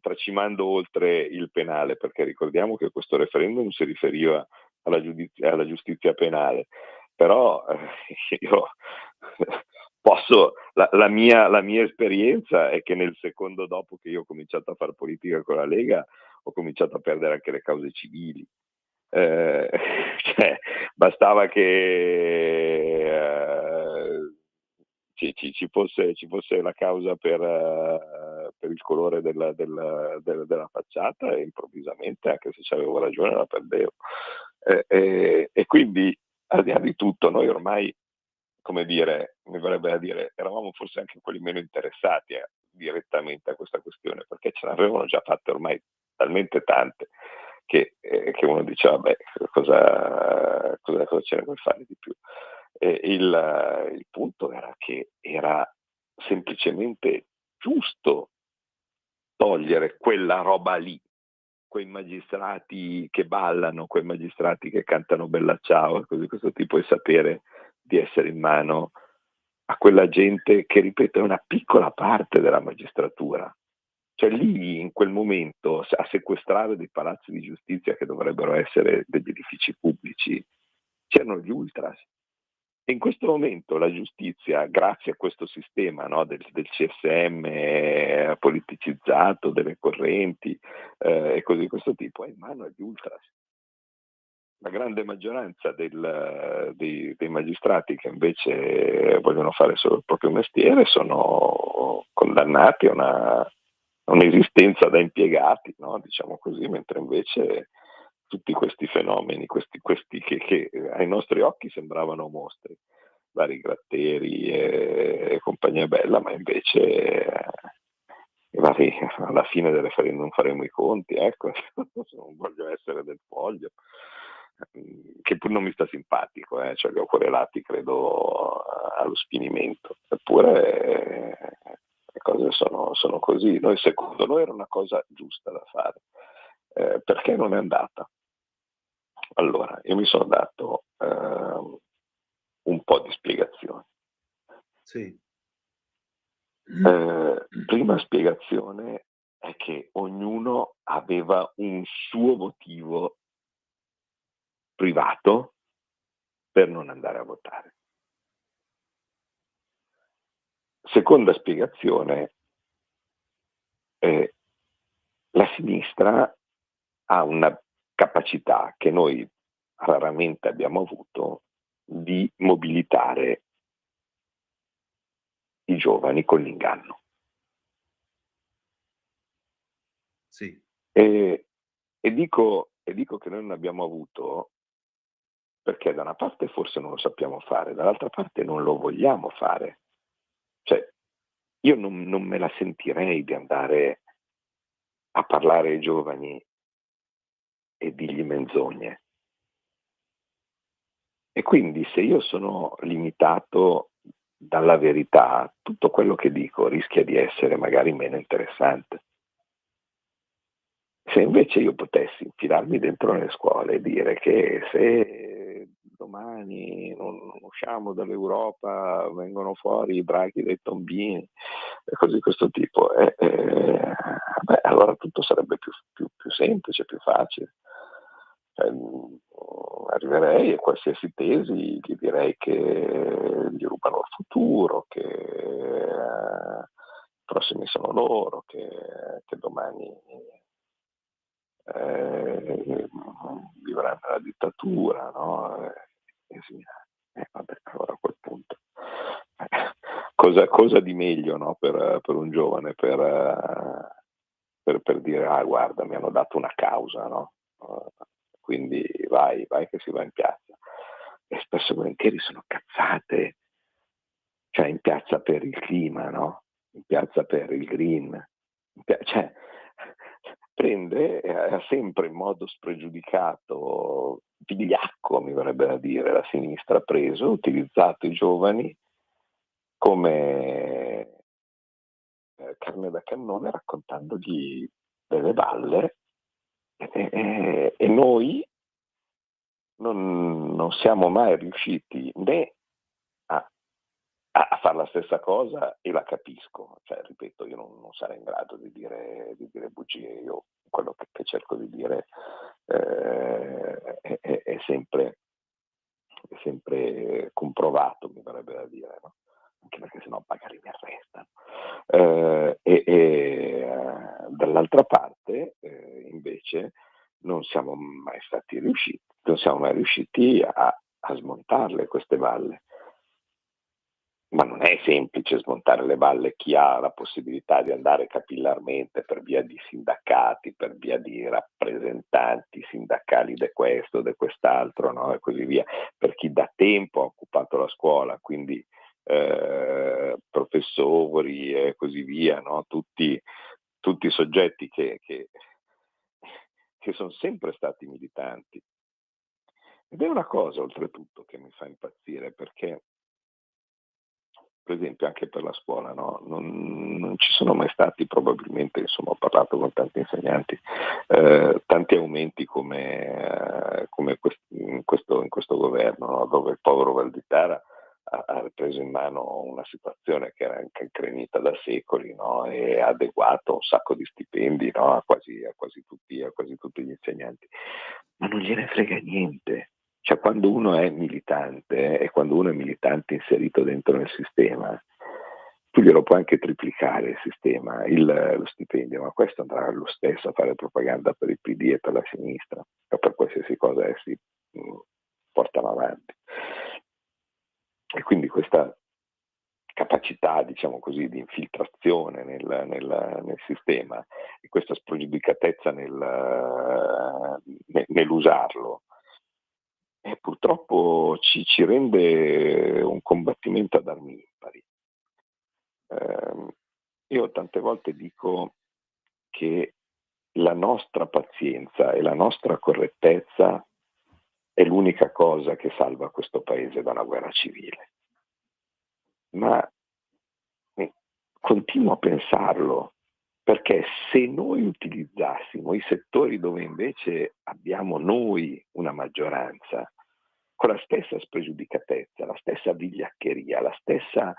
tracimando oltre il penale, perché ricordiamo che questo referendum si riferiva alla giustizia penale, però io la mia esperienza è che nel secondo dopo che io ho cominciato a fare politica con la Lega ho cominciato a perdere anche le cause civili. Cioè, bastava che ci fosse la causa per il colore della facciata e improvvisamente, anche se c'avevo ragione, la perdevo. E quindi, al di là di tutto, noi ormai, come dire, mi verrebbe da dire, eravamo forse anche quelli meno interessati direttamente a questa questione, perché ce ne avevano già fatte ormai talmente tante che uno dice vabbè, cosa ce ne vuoi fare di più? Il punto era che era semplicemente giusto togliere quella roba lì, quei magistrati che ballano, quei magistrati che cantano Bella Ciao, così questo tipo, e sapere di essere in mano a quella gente che, ripeto, è una piccola parte della magistratura. Cioè lì in quel momento a sequestrare dei palazzi di giustizia che dovrebbero essere degli edifici pubblici c'erano gli ultras. E in questo momento la giustizia, grazie a questo sistema, no, del CSM politicizzato, delle correnti e cose di questo tipo, è in mano agli ultras. La grande maggioranza dei magistrati che invece vogliono fare solo il proprio mestiere sono condannati a un'esistenza da impiegati, no? Diciamo così, mentre invece tutti questi fenomeni, questi che ai nostri occhi sembravano mostri, vari Gratteri e compagnia bella, ma invece alla fine non faremo i conti, ecco, non voglio essere del foglio, che pur non mi sta simpatico, cioè li ho correlati credo allo sfinimento, eppure le cose sono così. Secondo noi era una cosa giusta da fare, perché non è andata? Allora, io mi sono dato un po' di spiegazioni. Sì. Prima spiegazione è che ognuno aveva un suo motivo privato per non andare a votare. Seconda spiegazione, la sinistra ha una capacità che noi raramente abbiamo avuto di mobilitare i giovani con l'inganno. Sì. E dico che noi non abbiamo avuto perché da una parte forse non lo sappiamo fare, dall'altra parte non lo vogliamo fare. Cioè, io non me la sentirei di andare a parlare ai giovani e dirgli menzogne. E quindi se io sono limitato dalla verità, tutto quello che dico rischia di essere magari meno interessante. Se invece io potessi infilarmi dentro nelle scuole e dire che se domani non usciamo dall'Europa vengono fuori i draghi dei tombini e cose di questo tipo, allora tutto sarebbe più semplice, più facile. Arriverei a qualsiasi tesi gli direi che gli rubano il futuro, che i prossimi sono loro, che domani vivranno nella dittatura, no? Vabbè, allora a quel punto cosa di meglio, no? per un giovane per dire guarda, mi hanno dato una causa, no? Quindi vai che si va in piazza. E spesso e volentieri sono cazzate, cioè in piazza per il clima, no? In piazza per il green, cioè prende sempre in modo spregiudicato, vigliacco mi verrebbe da dire, la sinistra ha preso, utilizzato i giovani come carne da cannone, raccontandogli delle balle e noi non siamo mai riusciti né a fare la stessa cosa, e la capisco, cioè ripeto, io non sarei in grado di dire bugie. Io quello che cerco di dire è sempre comprovato, mi verrebbe da dire, no? Anche perché sennò magari mi arrestano. Dall'altra parte invece non siamo mai riusciti a smontarle queste balle. Ma non è semplice smontare le balle. Chi ha la possibilità di andare capillarmente per via di sindacati, per via di rappresentanti sindacali di questo, di quest'altro, no? E così via, per chi da tempo ha occupato la scuola, quindi professori e così via, no? Tutti soggetti che sono sempre stati militanti. Ed è una cosa oltretutto che mi fa impazzire, perché per esempio anche per la scuola, no? Non ci sono mai stati, probabilmente, insomma, ho parlato con tanti insegnanti, tanti aumenti come in questo governo, no? Dove il povero Valditara ha preso in mano una situazione che era anche increnita da secoli, no? E ha adeguato un sacco di stipendi, no? a quasi tutti gli insegnanti, ma non gliene frega niente. Cioè, quando uno è militante e quando uno è militante inserito dentro nel sistema, tu glielo puoi anche triplicare il sistema, lo stipendio, ma questo andrà lo stesso a fare propaganda per il PD e per la sinistra, o per qualsiasi cosa essi portano avanti. E quindi questa capacità, diciamo così, di infiltrazione nel sistema e questa spregiudicatezza nell'usarlo, purtroppo ci rende un combattimento ad armi impari. Io tante volte dico che la nostra pazienza e la nostra correttezza è l'unica cosa che salva questo paese da una guerra civile. Ma continuo a pensarlo, perché se noi utilizzassimo i settori dove invece abbiamo noi una maggioranza, con la stessa spregiudicatezza, la stessa vigliaccheria, la stessa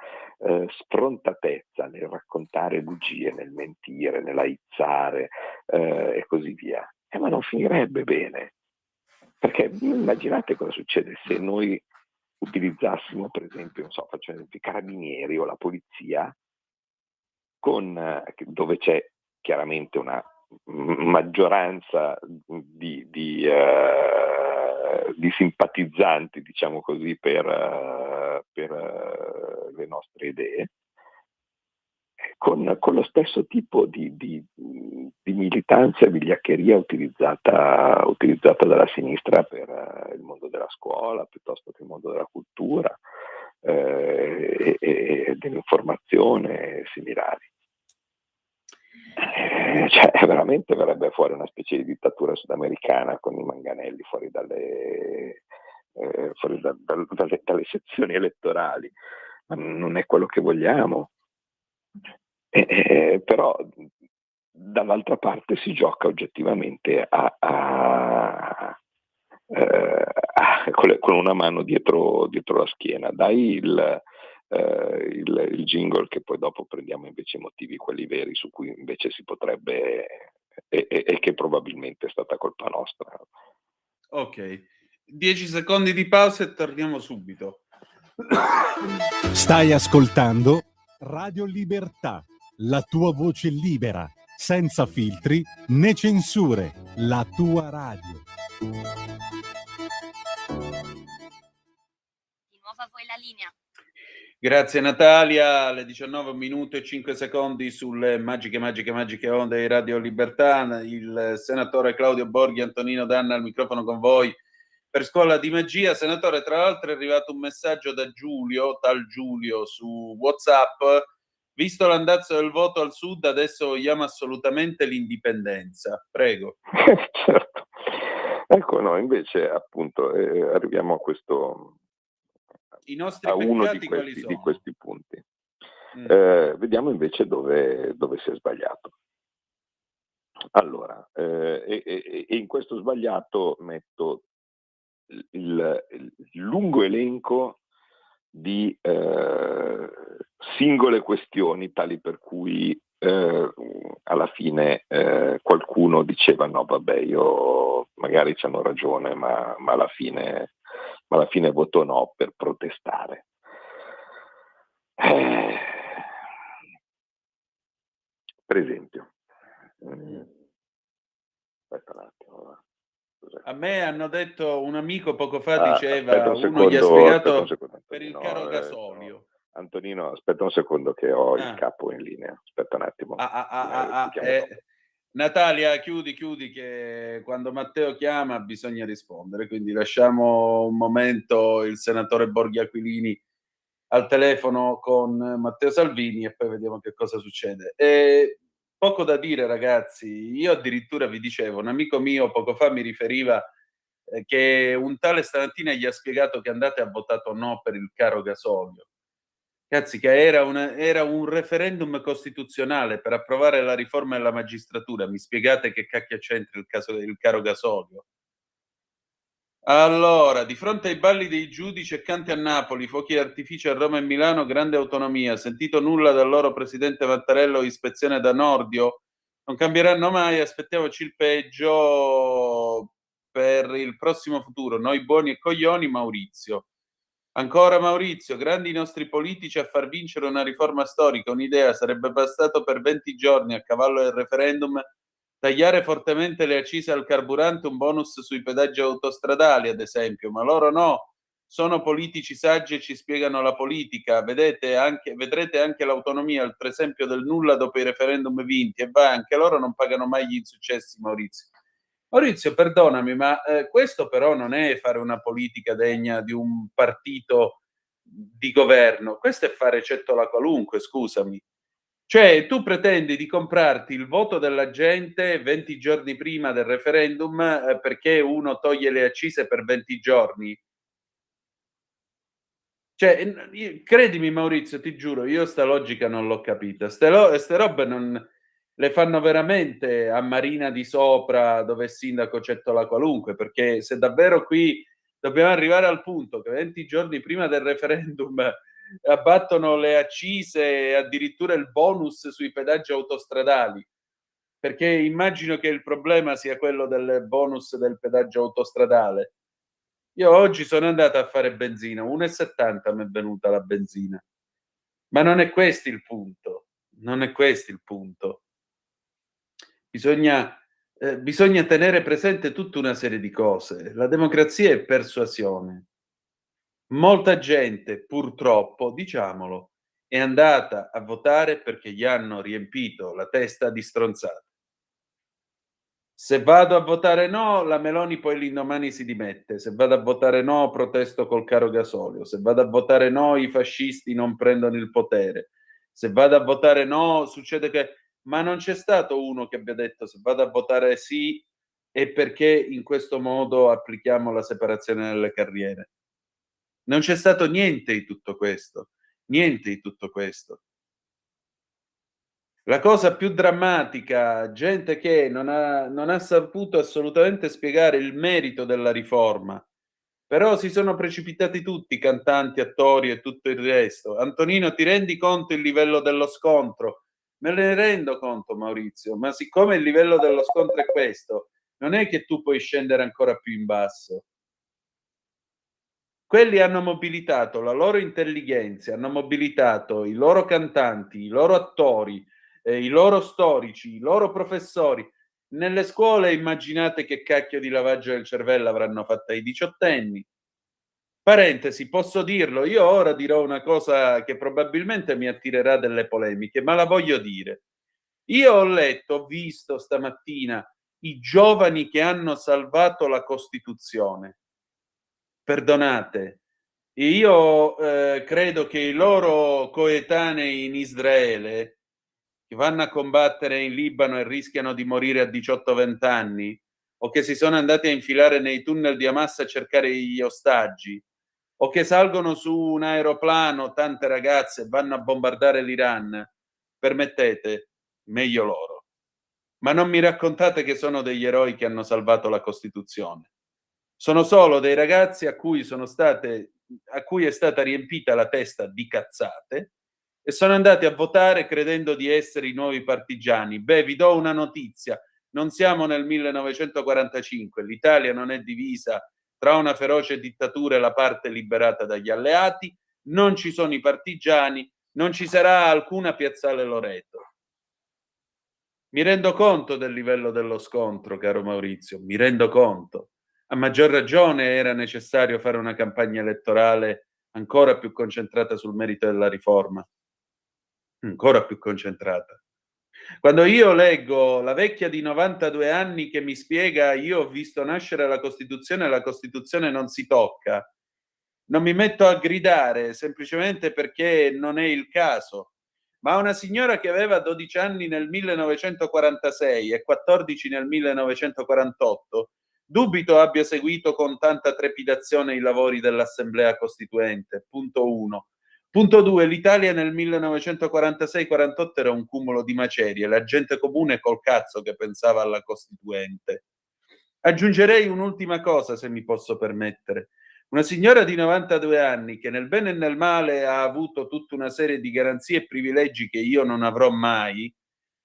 sfrontatezza nel raccontare bugie, nel mentire, nell'aizzare e così via, ma non finirebbe bene. Perché immaginate cosa succede se noi utilizzassimo, per esempio, faccio esempio, i carabinieri o la polizia, dove c'è chiaramente una maggioranza di simpatizzanti, diciamo così, per le nostre idee, con lo stesso tipo di militanza e vigliaccheria utilizzata dalla sinistra per il mondo della scuola piuttosto che il mondo della cultura e dell'informazione e similari. Cioè, veramente verrebbe fuori una specie di dittatura sudamericana con i manganelli fuori dalle sezioni elettorali, ma non è quello che vogliamo. Però dall'altra parte si gioca oggettivamente con una mano dietro la schiena. Dai il jingle, che poi dopo prendiamo invece i motivi, quelli veri, su cui invece si potrebbe e che probabilmente è stata colpa nostra. Ok, 10 secondi di pausa e torniamo subito. Stai ascoltando Radio Libertà, la tua voce libera, senza filtri né censure, la tua radio. Di nuovo a voi la linea. Grazie Natalia, alle 19 minuti e 5 secondi sulle magiche onde di Radio Libertà. Il senatore Claudio Borghi, Antonino Danna al microfono con voi per Scuola di Magia. Senatore, tra l'altro è arrivato un messaggio da Giulio, tal Giulio, su WhatsApp. Visto l'andazzo del voto al sud, adesso vogliamo assolutamente l'indipendenza. Prego. Certo. Ecco, no, invece appunto arriviamo a questo... I nostri a uno peccati quali sono? di questi punti. Vediamo invece dove si è sbagliato. Allora, e in questo sbagliato metto il lungo elenco di singole questioni, tali per cui alla fine qualcuno diceva no vabbè, io magari c'hanno ragione, ma alla fine voto no per protestare. Per esempio, aspetta un attimo. A me hanno detto, un amico poco fa diceva, un uno gli ha spiegato secondo, per il caro gasolio. Antonino, aspetta un secondo che ho il capo in linea, aspetta un attimo. Natalia, chiudi che quando Matteo chiama bisogna rispondere, quindi lasciamo un momento il senatore Borghi Aquilini al telefono con Matteo Salvini e poi vediamo che cosa succede. Poco da dire, ragazzi. Io addirittura vi dicevo, un amico mio poco fa mi riferiva che un tale stamattina gli ha spiegato che andate ha votato no per il caro gasolio. Ragazzi, che era un referendum costituzionale per approvare la riforma della magistratura. Mi spiegate che cacchio c'entra il caro gasolio? Allora, di fronte ai balli dei giudici e canti a Napoli, fuochi d'artificio a Roma e Milano, grande autonomia. Sentito nulla dal loro presidente Mattarello, ispezione da Nordio. Non cambieranno mai, aspettiamoci il peggio per il prossimo futuro. Noi buoni e coglioni, Maurizio. Ancora Maurizio, grandi i nostri politici a far vincere una riforma storica, un'idea, sarebbe bastato per 20 giorni a cavallo del referendum tagliare fortemente le accise al carburante, un bonus sui pedaggi autostradali, ad esempio, ma loro no, sono politici saggi e ci spiegano la politica. Vedrete anche l'autonomia, il per esempio del nulla dopo i referendum vinti, e va, anche loro non pagano mai gli insuccessi, Maurizio. Maurizio, perdonami, ma questo però non è fare una politica degna di un partito di governo, questo è fare cettola qualunque, scusami. Cioè, tu pretendi di comprarti il voto della gente 20 giorni prima del referendum perché uno toglie le accise per 20 giorni. Cioè, credimi Maurizio, ti giuro, io sta logica non l'ho capita. Ste robe non le fanno veramente a Marina di Sopra, dove è sindaco Cettola qualunque, perché se davvero qui dobbiamo arrivare al punto che 20 giorni prima del referendum abbattono le accise e addirittura il bonus sui pedaggi autostradali, perché immagino che il problema sia quello del bonus del pedaggio autostradale. Io oggi sono andato a fare benzina, 1,70 mi è venuta la benzina. Ma non è questo il punto, non è questo il punto. Bisogna tenere presente tutta una serie di cose. La democrazia è persuasione. Molta gente, purtroppo, diciamolo, è andata a votare perché gli hanno riempito la testa di stronzate. Se vado a votare no, la Meloni poi l'indomani si dimette. Se vado a votare no, protesto col caro gasolio. Se vado a votare no, i fascisti non prendono il potere. Se vado a votare no, succede che... Ma non c'è stato uno che abbia detto se vado a votare sì è perché in questo modo applichiamo la separazione delle carriere. Non c'è stato niente di tutto questo. Niente di tutto questo. La cosa più drammatica, gente che non ha saputo assolutamente spiegare il merito della riforma, però si sono precipitati tutti, cantanti, attori e tutto il resto. Antonino, ti rendi conto il livello dello scontro? Me ne rendo conto, Maurizio, ma siccome il livello dello scontro è questo, non è che tu puoi scendere ancora più in basso. Quelli hanno mobilitato la loro intelligenza, hanno mobilitato i loro cantanti, i loro attori, i loro storici, i loro professori. Nelle scuole immaginate che cacchio di lavaggio del cervello avranno fatto ai diciottenni. Parentesi, posso dirlo, io ora dirò una cosa che probabilmente mi attirerà delle polemiche, ma la voglio dire. Io ho letto, ho visto stamattina i giovani che hanno salvato la Costituzione. Perdonate, io credo che i loro coetanei in Israele, che vanno a combattere in Libano e rischiano di morire a 18-20 anni, o che si sono andati a infilare nei tunnel di Hamas a cercare gli ostaggi, o che salgono su un aeroplano, tante ragazze, vanno a bombardare l'Iran, permettete, meglio loro. Ma non mi raccontate che sono degli eroi che hanno salvato la Costituzione. Sono solo dei ragazzi a cui è stata riempita la testa di cazzate e sono andati a votare credendo di essere i nuovi partigiani. Beh, vi do una notizia, non siamo nel 1945, l'Italia non è divisa tra una feroce dittatura e la parte liberata dagli alleati, non ci sono i partigiani, non ci sarà alcuna piazzale Loreto. Mi rendo conto del livello dello scontro, caro Maurizio, mi rendo conto. A maggior ragione era necessario fare una campagna elettorale ancora più concentrata sul merito della riforma, ancora più concentrata. Quando io leggo la vecchia di 92 anni che mi spiega io ho visto nascere la Costituzione non si tocca, non mi metto a gridare semplicemente perché non è il caso. Ma una signora che aveva 12 anni nel 1946 e 14 nel 1948, dubito abbia seguito con tanta trepidazione i lavori dell'Assemblea Costituente. Punto 1. Punto 2. L'Italia nel 1946-48 era un cumulo di macerie, la gente comune col cazzo che pensava alla Costituente. Aggiungerei un'ultima cosa, se mi posso permettere. Una signora di 92 anni che nel bene e nel male ha avuto tutta una serie di garanzie e privilegi che io non avrò mai,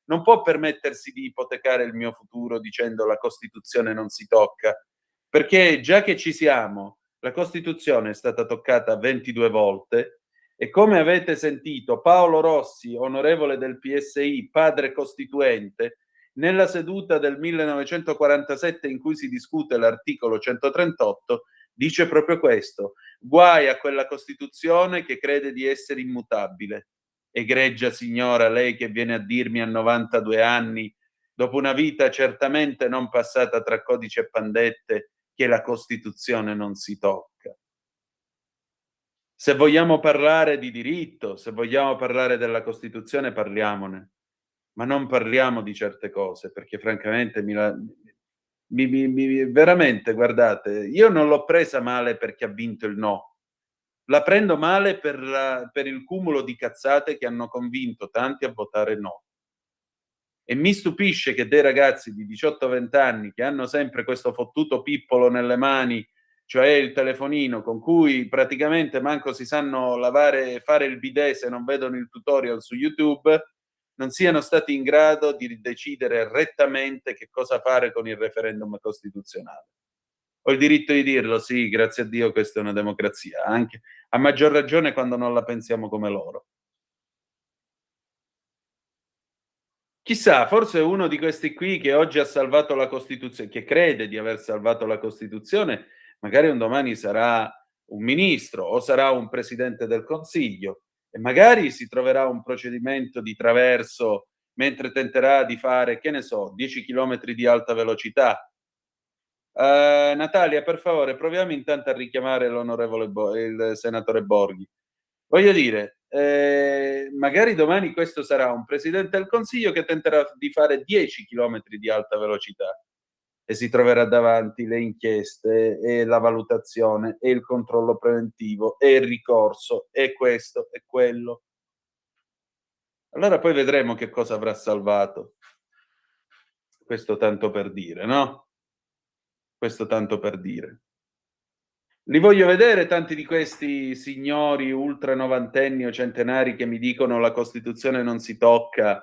non può permettersi di ipotecare il mio futuro dicendo la Costituzione non si tocca, perché già che ci siamo, la Costituzione è stata toccata 22 volte e come avete sentito Paolo Rossi, onorevole del PSI, padre costituente, nella seduta del 1947 in cui si discute l'articolo 138, dice proprio questo: guai a quella Costituzione che crede di essere immutabile. Egregia signora, lei che viene a dirmi a 92 anni, dopo una vita certamente non passata tra codici e pandette, che la Costituzione non si tocca. Se vogliamo parlare di diritto, se vogliamo parlare della Costituzione, parliamone, ma non parliamo di certe cose, perché francamente veramente, guardate, io non l'ho presa male perché ha vinto il no, la prendo male per il cumulo di cazzate che hanno convinto tanti a votare no. E mi stupisce che dei ragazzi di 18-20 anni che hanno sempre questo fottuto pippolo nelle mani, cioè il telefonino con cui praticamente manco si sanno lavare e fare il bidet se non vedono il tutorial su YouTube, non siano stati in grado di decidere rettamente che cosa fare con il referendum costituzionale. Ho il diritto di dirlo, sì, grazie a Dio questa è una democrazia, anche a maggior ragione quando non la pensiamo come loro. Chissà, forse uno di questi qui che oggi ha salvato la Costituzione, che crede di aver salvato la Costituzione, magari un domani sarà un ministro o sarà un presidente del Consiglio e magari si troverà un procedimento di traverso mentre tenterà di fare, che ne so, 10 chilometri di alta velocità. Natalia, per favore, proviamo intanto a richiamare il senatore Borghi. Voglio dire, magari domani questo sarà un presidente del Consiglio che tenterà di fare 10 chilometri di alta velocità e si troverà davanti le inchieste e la valutazione e il controllo preventivo e il ricorso e questo e quello. Allora poi vedremo che cosa avrà salvato. Questo tanto per dire, no? Questo tanto per dire. Li voglio vedere tanti di questi signori ultra novantenni o centenari che mi dicono la Costituzione non si tocca,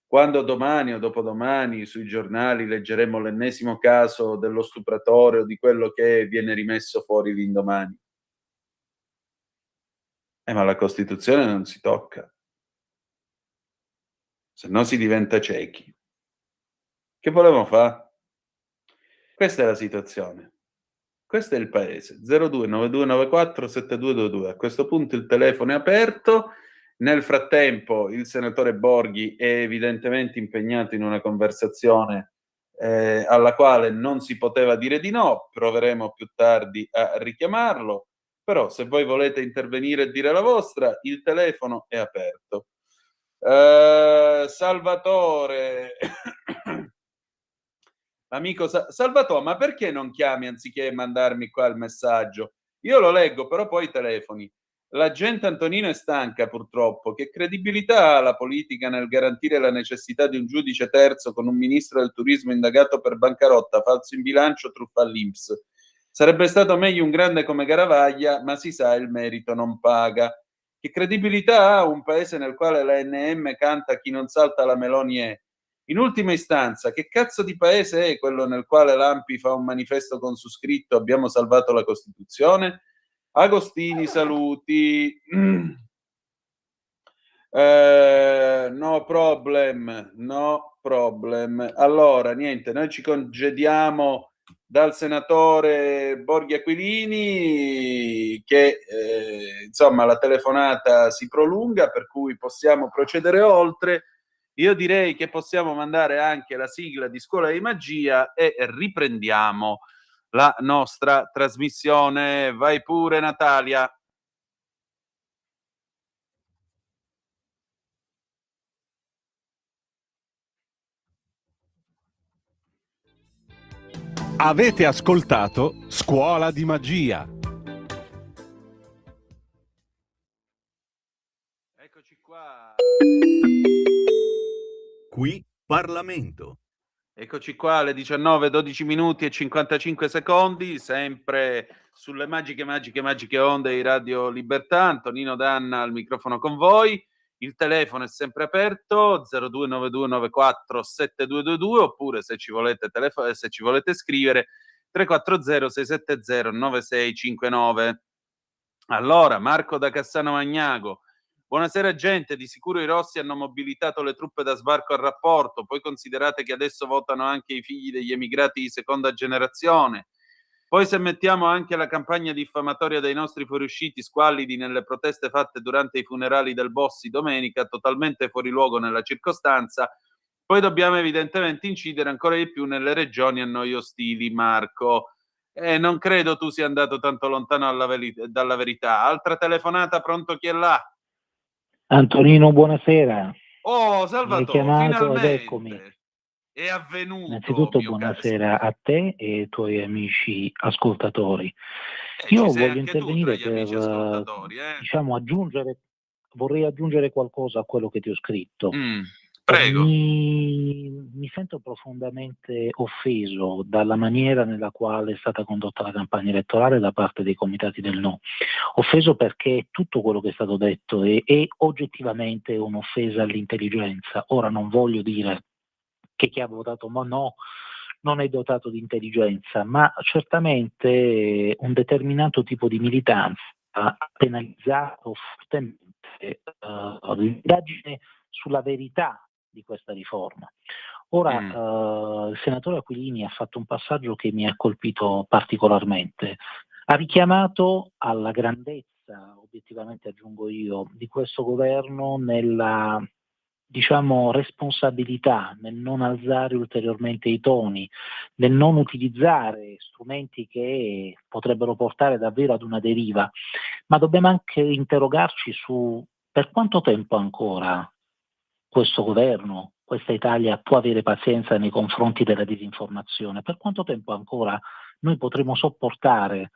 quando domani o dopodomani sui giornali leggeremo l'ennesimo caso dello stupratore o di quello che viene rimesso fuori l'indomani. Ma la Costituzione non si tocca, se no si diventa ciechi. Che volevamo fare? Questa è la situazione. Questo è il paese. 0292947222. A questo punto il telefono è aperto. Nel frattempo il senatore Borghi è evidentemente impegnato in una conversazione alla quale non si poteva dire di no. Proveremo più tardi a richiamarlo. Però se voi volete intervenire e dire la vostra, il telefono è aperto. Salvatore... Amico Salvatore, ma perché non chiami anziché mandarmi qua il messaggio? Io lo leggo, però poi telefoni. La gente, Antonino, è stanca purtroppo. Che credibilità ha la politica nel garantire la necessità di un giudice terzo con un ministro del turismo indagato per bancarotta, falso in bilancio, truffa all'INPS? Sarebbe stato meglio un grande come Garavaglia, ma si sa, il merito non paga. Che credibilità ha un paese nel quale la NM canta chi non salta la Meloni è? In ultima istanza, che cazzo di paese è quello nel quale l'ANPI fa un manifesto con su scritto abbiamo salvato la Costituzione? Agostini, saluti. No problem, no problem. Allora, niente, noi ci congediamo dal senatore Borghi Aquilini che insomma la telefonata si prolunga, per cui possiamo procedere oltre. Io direi che possiamo mandare anche la sigla di Scuola di Magia e riprendiamo la nostra trasmissione. Vai pure, Natalia. Avete ascoltato Scuola di Magia. Eccoci qua. Qui Parlamento. Eccoci qua alle 19:12 minuti e 55 secondi, sempre sulle magiche onde di Radio Libertà. Antonino Danna al microfono con voi. Il telefono è sempre aperto, 0292947222, oppure se ci volete scrivere 340-670-9659. Allora, Marco da Cassano Magnago. Buonasera gente, di sicuro i rossi hanno mobilitato le truppe da sbarco al rapporto, poi considerate che adesso votano anche i figli degli emigrati di seconda generazione. Poi se mettiamo anche la campagna diffamatoria dei nostri fuoriusciti squallidi nelle proteste fatte durante i funerali del Bossi domenica, totalmente fuori luogo nella circostanza, poi dobbiamo evidentemente incidere ancora di più nelle regioni a noi ostili, Marco. Non credo tu sia andato tanto lontano dalla verità. Altra telefonata, pronto, chi è là? Antonino, buonasera. Oh, Mi hai Salvatore, chiamato ed eccomi. finalmente è avvenuto, Innanzitutto mio buonasera caspita. a te e ai tuoi amici ascoltatori. Ci Io sei voglio anche tu tra intervenire gli amici ascoltatori, diciamo, vorrei aggiungere qualcosa a quello che ti ho scritto. Prego. Mi sento profondamente offeso dalla maniera nella quale è stata condotta la campagna elettorale da parte dei comitati del no. Offeso perché tutto quello che è stato detto è oggettivamente un'offesa all'intelligenza. Ora non voglio dire che chi ha votato no non è dotato di intelligenza, ma certamente un determinato tipo di militanza ha penalizzato fortemente l'indagine sulla verità di questa riforma. Ora, il senatore Aquilini ha fatto un passaggio che mi ha colpito particolarmente. Ha richiamato alla grandezza, obiettivamente aggiungo io, di questo governo nella, diciamo, responsabilità, nel non alzare ulteriormente i toni, nel non utilizzare strumenti che potrebbero portare davvero ad una deriva. Ma dobbiamo anche interrogarci su per quanto tempo ancora questo governo, questa Italia può avere pazienza nei confronti della disinformazione? Per quanto tempo ancora noi potremo sopportare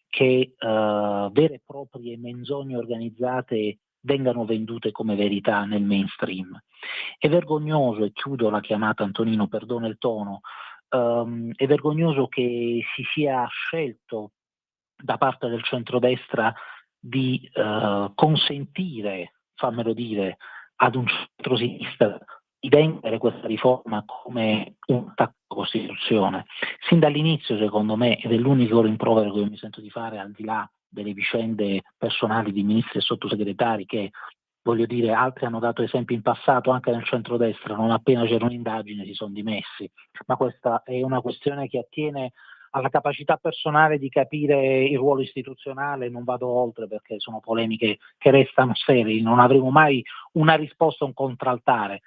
che vere e proprie menzogne organizzate vengano vendute come verità nel mainstream? È vergognoso, e chiudo la chiamata, Antonino, perdona il tono, è vergognoso che si sia scelto da parte del centrodestra di consentire, fammelo dire, ad un centro-sinistra di vendere questa riforma come un attacco alla Costituzione. Sin dall'inizio, secondo me, ed è l'unico rimprovero che io mi sento di fare, al di là delle vicende personali di ministri e sottosegretari che, voglio dire, altri hanno dato esempi in passato anche nel centrodestra, non appena c'era un'indagine si sono dimessi, ma questa è una questione che attiene alla capacità personale di capire il ruolo istituzionale. Non vado oltre perché sono polemiche che restano sterili, non avremo mai una risposta a un contraltare,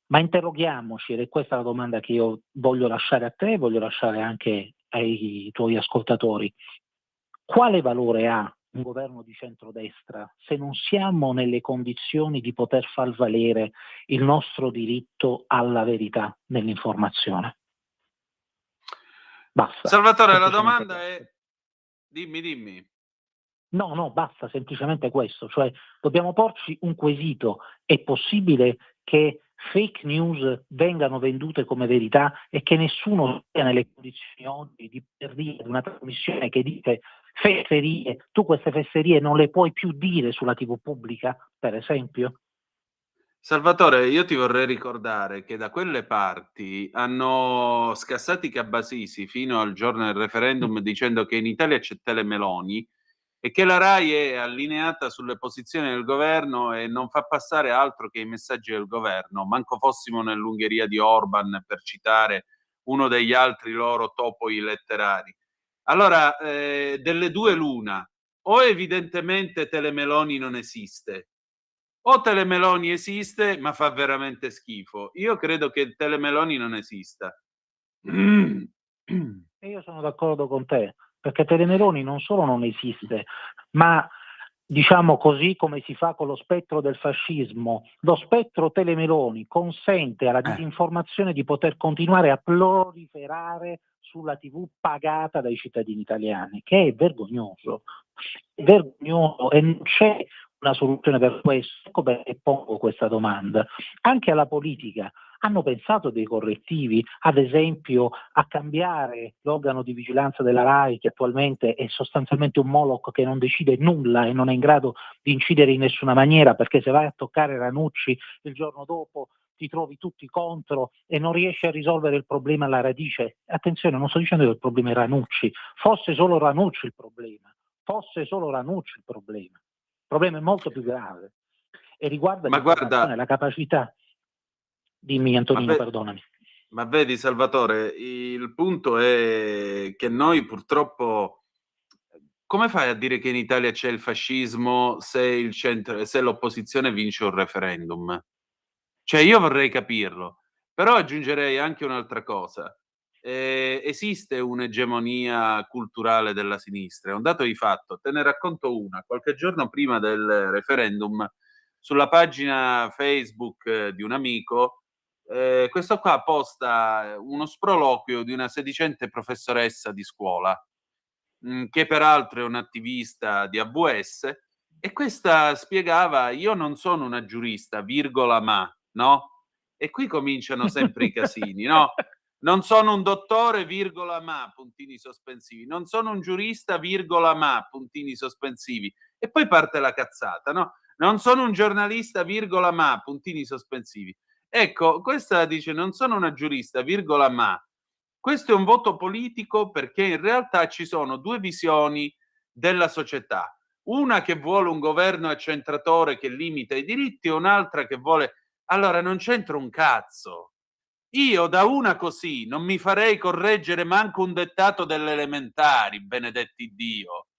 ma interroghiamoci, ed è questa la domanda che io voglio lasciare a te e voglio lasciare anche ai tuoi ascoltatori. Quale valore ha un governo di centrodestra se non siamo nelle condizioni di poter far valere il nostro diritto alla verità nell'informazione? Basta. Salvatore, la domanda è... Dimmi. No, basta, semplicemente questo, cioè dobbiamo porci un quesito: è possibile che fake news vengano vendute come verità e che nessuno sia nelle condizioni oggi di poter dire una trasmissione che dice fesserie, tu queste fesserie non le puoi più dire sulla TV pubblica, per esempio? Salvatore, io ti vorrei ricordare che da quelle parti hanno scassato i cabasisi fino al giorno del referendum dicendo che in Italia c'è Telemeloni e che la RAI è allineata sulle posizioni del governo e non fa passare altro che i messaggi del governo, manco fossimo nell'Ungheria di Orban, per citare uno degli altri loro topoi letterari. Allora, delle due l'una, o evidentemente Telemeloni non esiste, o Telemeloni esiste ma fa veramente schifo. Io credo che Telemeloni non esista. E io sono d'accordo con te, perché Telemeloni non solo non esiste, ma diciamo così come si fa con lo spettro del fascismo, lo spettro Telemeloni consente alla disinformazione di poter continuare a proliferare sulla TV pagata dai cittadini italiani, che è vergognoso e non c'è una soluzione per questo. Ecco perché pongo questa domanda anche alla politica, hanno pensato dei correttivi, ad esempio a cambiare l'organo di vigilanza della RAI, che attualmente è sostanzialmente un Moloch che non decide nulla e non è in grado di incidere in nessuna maniera, perché se vai a toccare Ranucci il giorno dopo ti trovi tutti contro e non riesci a risolvere il problema alla radice. Attenzione, non sto dicendo che il problema è Ranucci, fosse solo Ranucci il problema, il problema è molto più grave e riguarda Ma guarda, la capacità. Dimmi Antonino, perdonami. ma vedi Salvatore, il punto è che noi purtroppo, come fai a dire che in Italia c'è il fascismo se se l'opposizione vince un referendum? Cioè io vorrei capirlo, però aggiungerei anche un'altra cosa. Esiste un'egemonia culturale della sinistra, è un dato di fatto. Te ne racconto una. Qualche giorno prima del referendum, sulla pagina Facebook di un amico, questo qua posta uno sproloquio di una sedicente professoressa di scuola, che peraltro è un'attivista di AVS, e questa spiegava: io non sono una giurista, virgola, ma, no? E qui cominciano sempre i casini, no? Non sono un dottore, virgola, ma, puntini sospensivi. Non sono un giurista, virgola, ma, puntini sospensivi. E poi parte la cazzata, no? Non sono un giornalista, virgola, ma, puntini sospensivi. Ecco, questa dice: non sono una giurista, virgola, ma. Questo è un voto politico perché in realtà ci sono due visioni della società. Una che vuole un governo accentratore che limita i diritti e un'altra che vuole... Allora non c'entra un cazzo. Io da una così non mi farei correggere manco un dettato delle elementari, benedetti Dio.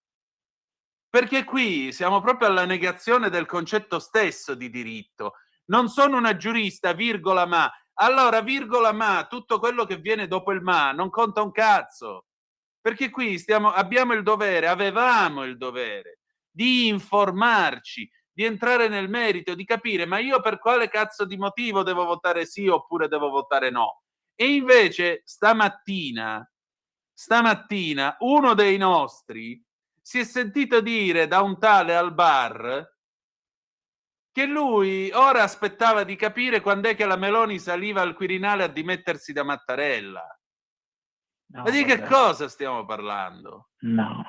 Perché qui siamo proprio alla negazione del concetto stesso di diritto. Non sono una giurista, virgola, ma. Allora, virgola, ma, tutto quello che viene dopo il ma non conta un cazzo. Perché qui avevamo il dovere di informarci, di entrare nel merito, di capire: ma io per quale cazzo di motivo devo votare sì oppure devo votare no? E invece stamattina uno dei nostri si è sentito dire da un tale al bar che lui ora aspettava di capire quando è che la Meloni saliva al Quirinale a dimettersi da Mattarella. No, Ma di che cosa stiamo parlando? No.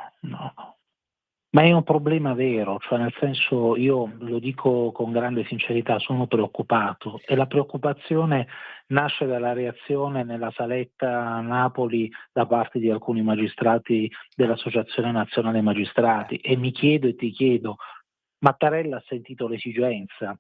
Ma è un problema vero, cioè nel senso, io lo dico con grande sincerità, sono preoccupato e la preoccupazione nasce dalla reazione nella saletta a Napoli da parte di alcuni magistrati dell'Associazione Nazionale Magistrati e mi chiedo e ti chiedo, Mattarella ha sentito l'esigenza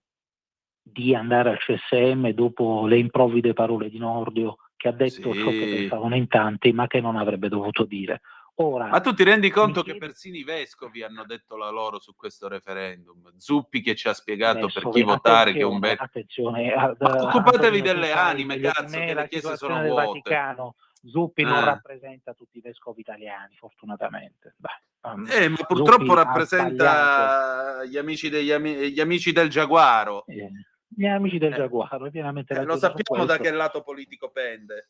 di andare al CSM dopo le improvvide parole di Nordio che ha detto ciò che pensavano in tanti ma che non avrebbe dovuto dire. Ora, ma tu ti rendi conto che persino i vescovi hanno detto la loro su questo referendum? Zuppi che ci ha spiegato per chi votare, che è un bel... Attenzione, ma occupatevi Antonino, delle anime, cazzo, che le chiese sono vuote. Vaticano, Zuppi non rappresenta tutti i vescovi italiani, fortunatamente. Ma purtroppo Zuppi rappresenta gli amici del Giaguaro. Gli amici del Giaguaro, è pienamente ragione. Lo sappiamo da che lato politico pende.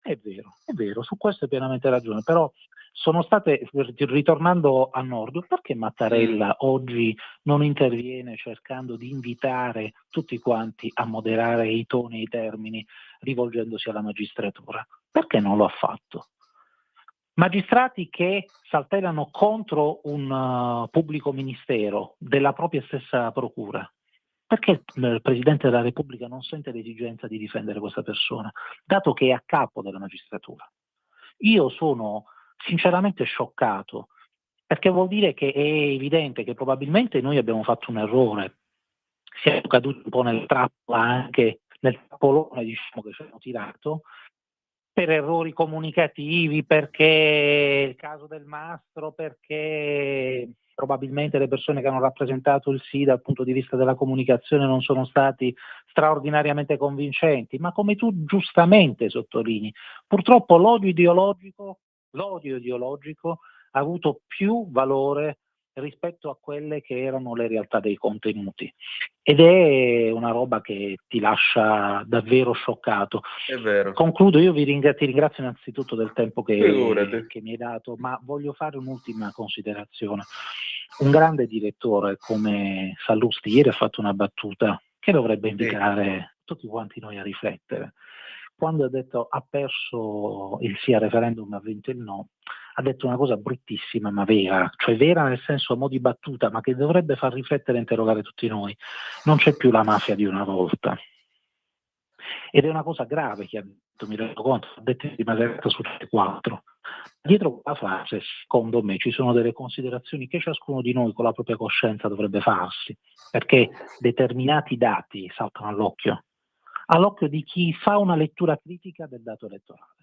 È vero, su questo hai pienamente ragione, però sono state, ritornando a Nordio, perché Mattarella oggi non interviene cercando di invitare tutti quanti a moderare i toni e i termini rivolgendosi alla magistratura? Perché non lo ha fatto? Magistrati che saltellano contro un pubblico ministero della propria stessa procura. Perché il Presidente della Repubblica non sente l'esigenza di difendere questa persona, dato che è a capo della magistratura? Io sono sinceramente scioccato, perché vuol dire che è evidente che probabilmente noi abbiamo fatto un errore, siamo caduti un po' nel trappola, anche nel trappolone che ci hanno tirato, per errori comunicativi, perché il caso del Mastro, perché probabilmente le persone che hanno rappresentato il sì dal punto di vista della comunicazione non sono stati straordinariamente convincenti, ma come tu giustamente sottolinei, purtroppo l'odio ideologico ha avuto più valore rispetto a quelle che erano le realtà dei contenuti, ed è una roba che ti lascia davvero scioccato. È vero. Concludo, io ti ringrazio innanzitutto del tempo che mi hai dato, ma voglio fare un'ultima considerazione. Un grande direttore come Sallusti ieri ha fatto una battuta che dovrebbe invitare tutti quanti noi a riflettere. Quando ha detto ha perso il sì al referendum, ha vinto il no, ha detto una cosa bruttissima ma vera, cioè vera nel senso a mo' di battuta, ma che dovrebbe far riflettere e interrogare tutti noi. Non c'è più la mafia di una volta. Ed è una cosa grave che ha detto, mi rendo conto, ha detto di Maserata su tutte e quattro. Dietro quella frase, secondo me, ci sono delle considerazioni che ciascuno di noi con la propria coscienza dovrebbe farsi, perché determinati dati saltano all'occhio di chi fa una lettura critica del dato elettorale.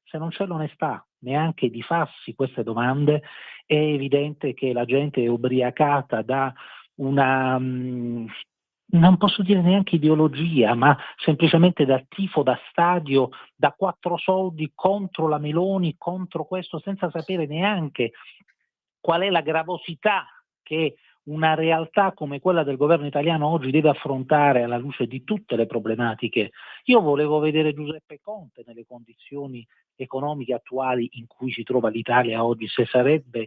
Se non c'è l'onestà neanche di farsi queste domande, è evidente che la gente è ubriacata da una, non posso dire neanche ideologia, ma semplicemente da tifo, da stadio, da 4 soldi contro la Meloni, contro questo, senza sapere neanche qual è la gravosità che una realtà come quella del governo italiano oggi deve affrontare alla luce di tutte le problematiche. Io volevo vedere Giuseppe Conte nelle condizioni economiche attuali in cui si trova l'Italia oggi, se sarebbe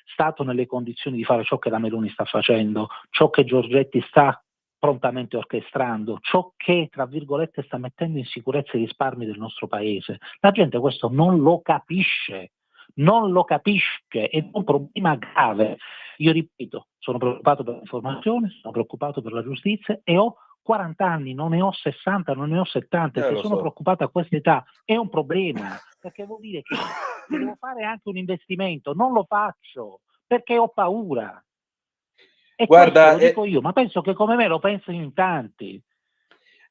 stato nelle condizioni di fare ciò che la Meloni sta facendo, ciò che Giorgetti sta prontamente orchestrando, ciò che, tra virgolette, sta mettendo in sicurezza i risparmi del nostro paese. La gente questo non lo capisce ed è un problema grave. Io ripeto, sono preoccupato per l'informazione, sono preoccupato per la giustizia e ho 40 anni, non ne ho 60, non ne ho 70, e se sono preoccupato a questa età è un problema, perché vuol dire che se devo fare anche un investimento non lo faccio perché ho paura. E Guarda, questo lo dico io, ma penso che come me lo pensino in tanti.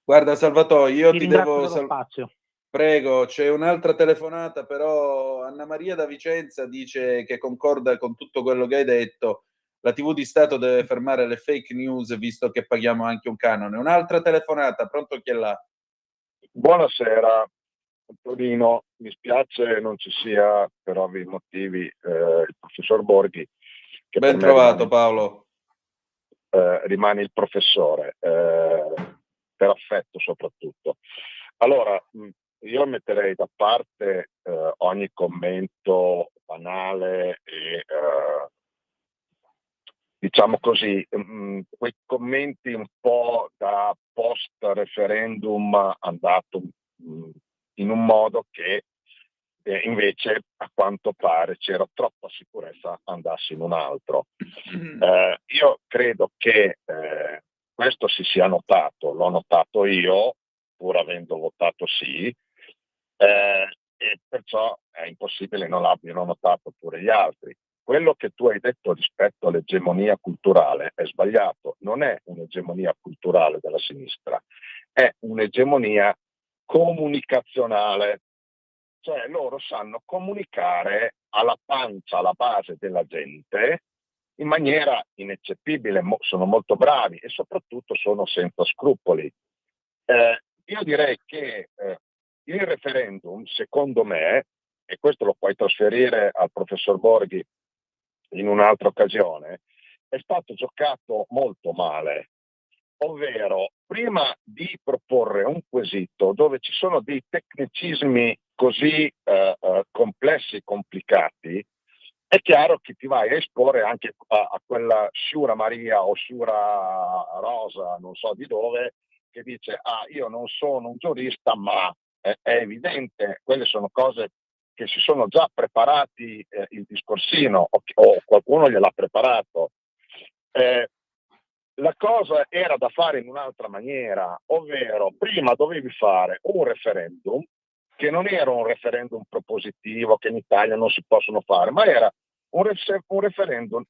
Guarda Salvatore, io ti ringrazio devo... dello spazio. Prego, c'è un'altra telefonata, però Anna Maria da Vicenza dice che concorda con tutto quello che hai detto. La TV di Stato deve fermare le fake news visto che paghiamo anche un canone. Un'altra telefonata, pronto chi è là? Buonasera, Torino. Mi spiace non ci sia per ovvi motivi il professor Borghi. Che Ben trovato Paolo. Rimane il professore, per affetto soprattutto. Allora, io metterei da parte ogni commento banale e diciamo così, quei commenti un po' da post referendum andato in un modo che invece a quanto pare c'era troppa sicurezza andasse in un altro. Io credo che questo si sia notato, l'ho notato io pur avendo votato sì, e perciò è impossibile non l'abbiano notato pure gli altri. Quello che tu hai detto rispetto all'egemonia culturale è sbagliato, non è un'egemonia culturale della sinistra, è un'egemonia comunicazionale, cioè loro sanno comunicare alla pancia, alla base della gente in maniera ineccepibile, sono molto bravi e soprattutto sono senza scrupoli. Io direi che il referendum, secondo me, e questo lo puoi trasferire al professor Borghi in un'altra occasione, è stato giocato molto male, ovvero prima di proporre un quesito dove ci sono dei tecnicismi così complessi e complicati, è chiaro che ti vai a esporre anche a quella Sciura Maria o Sciura Rosa, non so di dove, che dice io non sono un giurista, ma è evidente, quelle sono cose che si sono già preparati il discorsino o qualcuno gliel'ha preparato. La cosa era da fare in un'altra maniera, ovvero prima dovevi fare un referendum che non era un referendum propositivo che in Italia non si possono fare, ma era un referendum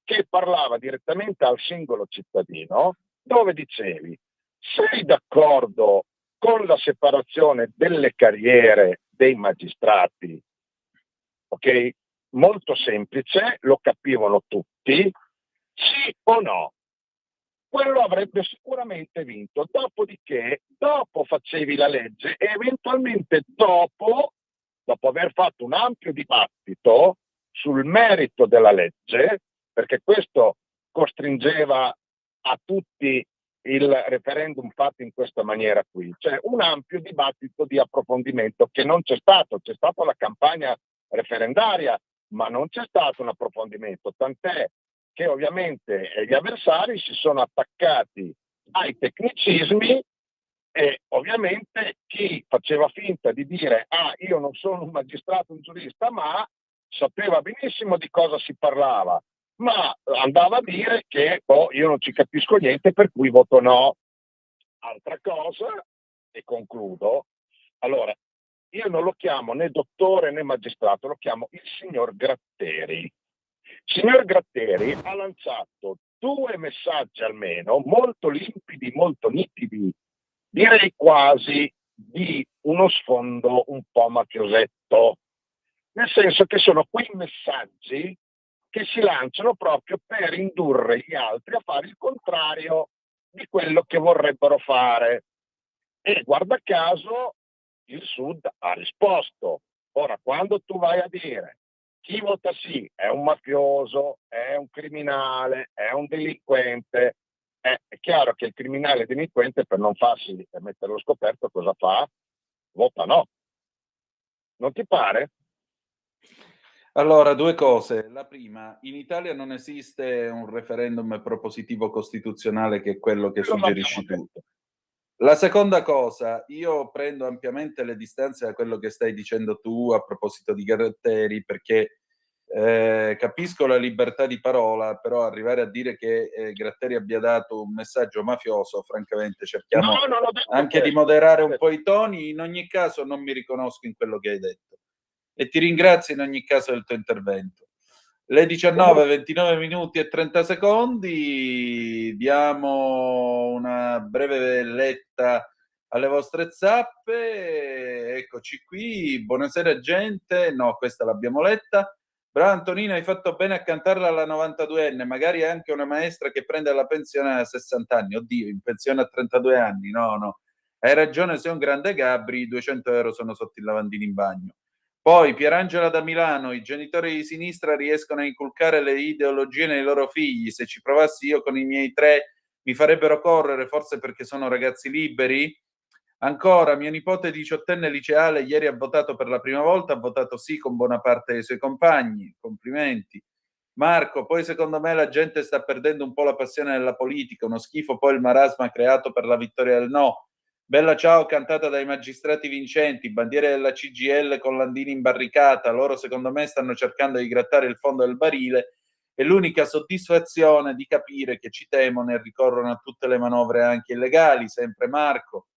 che parlava direttamente al singolo cittadino, dove dicevi: sei d'accordo con la separazione delle carriere dei magistrati? Ok? Molto semplice, lo capivano tutti, sì o no? Quello avrebbe sicuramente vinto. Dopodiché, dopo facevi la legge e eventualmente dopo aver fatto un ampio dibattito sul merito della legge, perché questo costringeva a tutti il referendum fatto in questa maniera qui, cioè un ampio dibattito di approfondimento che non c'è stato la campagna referendaria, ma non c'è stato un approfondimento, tant'è che ovviamente gli avversari si sono attaccati ai tecnicismi E ovviamente chi faceva finta di dire io non sono un magistrato, un giurista, ma sapeva benissimo di cosa si parlava, ma andava a dire che io non ci capisco niente, per cui voto no. Altra cosa, e concludo, allora, io non lo chiamo né dottore né magistrato, lo chiamo il signor Gratteri. Il signor Gratteri ha lanciato 2 messaggi almeno, molto limpidi, molto nitidi, direi quasi di uno sfondo un po' mafiosetto, nel senso che sono quei messaggi che si lanciano proprio per indurre gli altri a fare il contrario di quello che vorrebbero fare. E guarda caso il Sud ha risposto. Ora, quando tu vai a dire chi vota sì è un mafioso, è un criminale, è un delinquente, è chiaro che il criminale delinquente, per non farsi mettere allo scoperto, cosa fa? Vota no. Non ti pare? Allora, 2 cose. La prima, in Italia non esiste un referendum propositivo costituzionale che è quello che suggerisci tu. La seconda cosa, io prendo ampiamente le distanze da quello che stai dicendo tu a proposito di Gratteri, perché capisco la libertà di parola, però arrivare a dire che Gratteri abbia dato un messaggio mafioso, francamente cerchiamo anche di moderare un po' i toni. In ogni caso non mi riconosco in quello che hai detto e ti ringrazio in ogni caso del tuo intervento. Le 19, 29 minuti e 30 secondi, diamo una breve letta alle vostre zappe. Eccoci qui, buonasera gente, no, questa l'abbiamo letta. Bravo Antonino, hai fatto bene a cantarla alla 92enne, magari anche una maestra che prende la pensione a 60 anni. Oddio, in pensione a 32 anni, no. Hai ragione, sei un grande Gabri, 200 euro sono sotto il lavandino in bagno. Poi Pierangela da Milano, i genitori di sinistra riescono a inculcare le ideologie nei loro figli, se ci provassi io con i miei 3 mi farebbero correre, forse perché sono ragazzi liberi? Ancora, mio nipote 18enne liceale ieri ha votato per la prima volta, ha votato sì con buona parte dei suoi compagni, complimenti. Marco, poi secondo me la gente sta perdendo un po' la passione della politica, uno schifo poi il marasma creato per la vittoria del no. Bella ciao cantata dai magistrati vincenti, bandiere della CGIL con Landini in barricata, loro secondo me stanno cercando di grattare il fondo del barile e l'unica soddisfazione di capire che ci temono e ricorrono a tutte le manovre anche illegali, sempre Marco.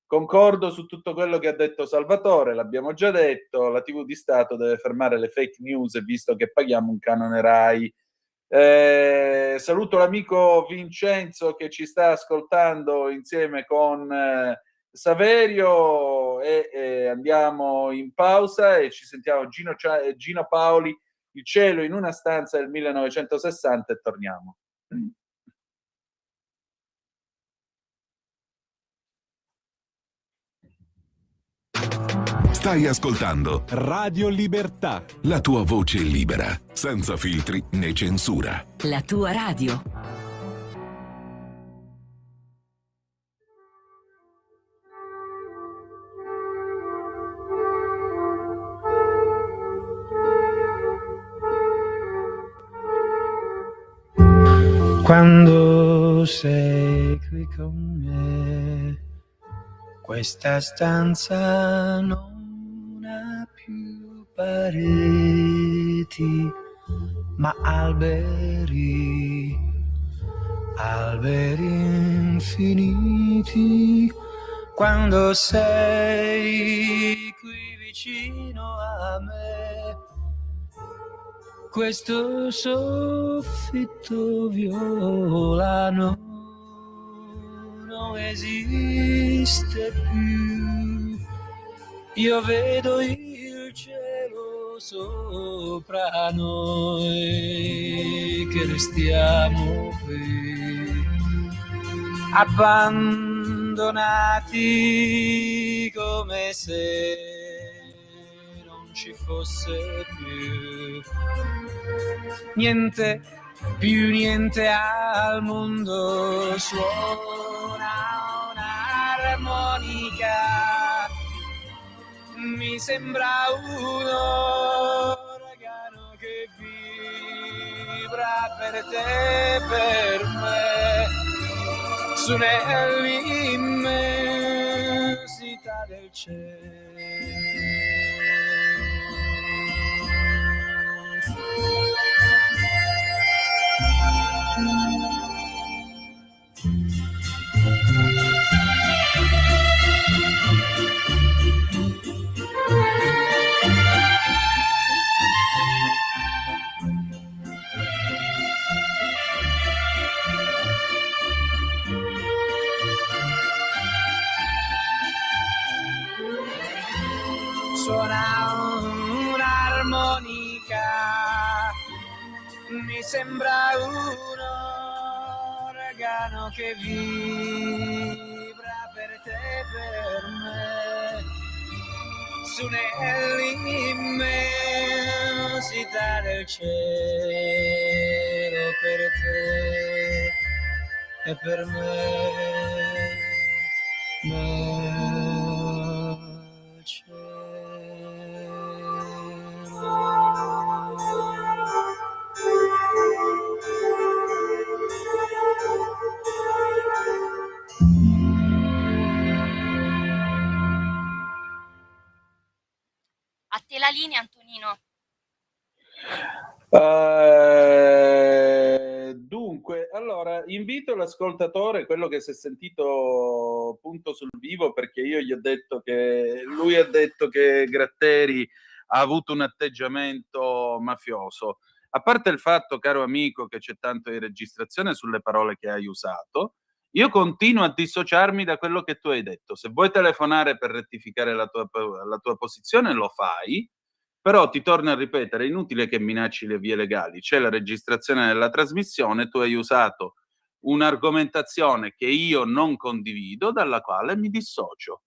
Concordo su tutto quello che ha detto Salvatore, l'abbiamo già detto, la TV di Stato deve fermare le fake news visto che paghiamo un canone Rai. Saluto l'amico Vincenzo che ci sta ascoltando insieme con Saverio e andiamo in pausa e ci sentiamo Gino Paoli, Il cielo in una stanza del 1960 e torniamo. Stai ascoltando Radio Libertà, la tua voce libera, senza filtri né censura. La tua radio. Quando sei qui con me, questa stanza non ha più pareti, ma alberi, alberi infiniti. Quando sei qui vicino a me, questo soffitto violano non esiste più. Io vedo il cielo sopra noi che restiamo qui abbandonati come se non ci fosse più niente, più niente al mondo. Suona un'armonica, mi sembra un uragano che vibra per te, per me, su nell'immenso Suona un'armonica, mi sembra un organo che vibra per te e per me, su nell'immensità del cielo, per te e per me. A te la linea, Antonino. Dunque, allora invito l'ascoltatore, quello che si è sentito punto sul vivo, perché io gli ho detto che lui ha detto che Gratteri ha avuto un atteggiamento mafioso. A parte il fatto, caro amico, che c'è tanto di registrazione sulle parole che hai usato, io continuo a dissociarmi da quello che tu hai detto. Se vuoi telefonare per rettificare la tua posizione, lo fai. Però ti torno a ripetere, è inutile che minacci le vie legali, c'è la registrazione della trasmissione, tu hai usato un'argomentazione che io non condivido, dalla quale mi dissocio.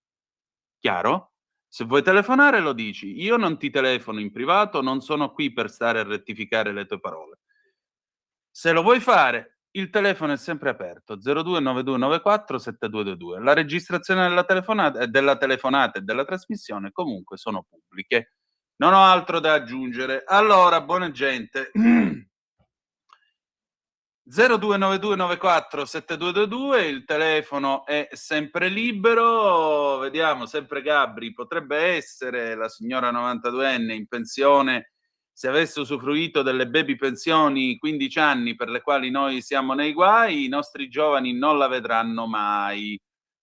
Chiaro? Se vuoi telefonare lo dici, io non ti telefono in privato, non sono qui per stare a rettificare le tue parole. Se lo vuoi fare, il telefono è sempre aperto, 0292947222. La registrazione della telefonata e della trasmissione comunque sono pubbliche. Non ho altro da aggiungere. Allora, buona gente. 0292947222, il telefono è sempre libero. Vediamo, sempre Gabri, potrebbe essere la signora 92enne in pensione, se avesse usufruito delle baby pensioni 15 anni per le quali noi siamo nei guai, i nostri giovani non la vedranno mai.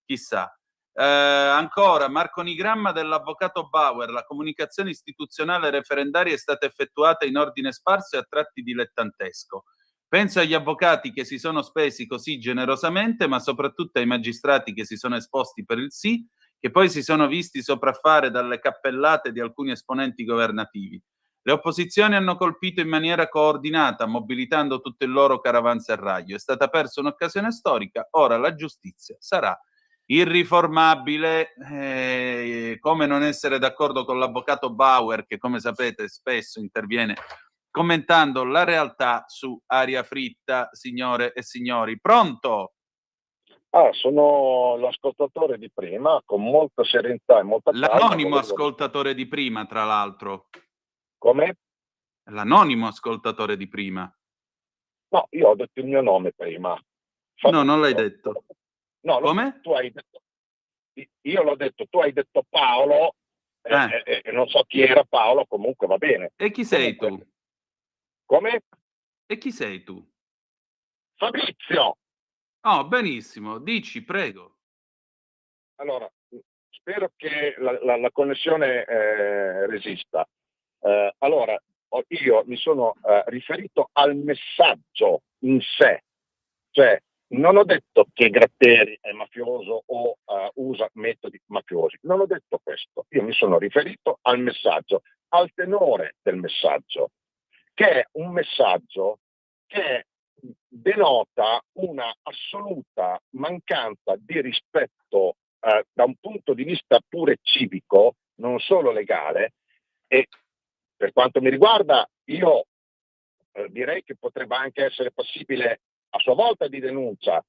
Chissà. Ancora, Marconigramma dell'avvocato Bauer, la comunicazione istituzionale referendaria è stata effettuata in ordine sparso e a tratti dilettantesco. Penso agli avvocati che si sono spesi così generosamente, ma soprattutto ai magistrati che si sono esposti per il sì, che poi si sono visti sopraffare dalle cappellate di alcuni esponenti governativi. Le opposizioni hanno colpito in maniera coordinata, mobilitando tutto il loro caravanserraglio. È stata persa un'occasione storica, ora la giustizia sarà irriformabile. Come non essere d'accordo con l'avvocato Bauer, che come sapete spesso interviene commentando la realtà su Aria Fritta, signore e signori. Pronto? Sono l'ascoltatore di prima, con molta serenità e molta calma. L'anonimo ascoltatore di prima, tra l'altro. Come? L'anonimo ascoltatore di prima. No, io ho detto il mio nome prima. No, non l'hai detto. No, come? Tu hai detto. Io l'ho detto, tu hai detto Paolo, non so chi era Paolo, comunque va bene. E chi sei tu? Come? E chi sei tu? Fabrizio! Oh, benissimo, dici, prego. Allora, spero che la connessione resista. Allora, io mi sono riferito al messaggio in sé, cioè non ho detto che Gratteri è mafioso o usa metodi mafiosi, non ho detto questo, io mi sono riferito al messaggio, al tenore del messaggio, che è un messaggio che denota una assoluta mancanza di rispetto da un punto di vista pure civico, non solo legale, e per quanto mi riguarda io direi che potrebbe anche essere passibile a sua volta di denuncia,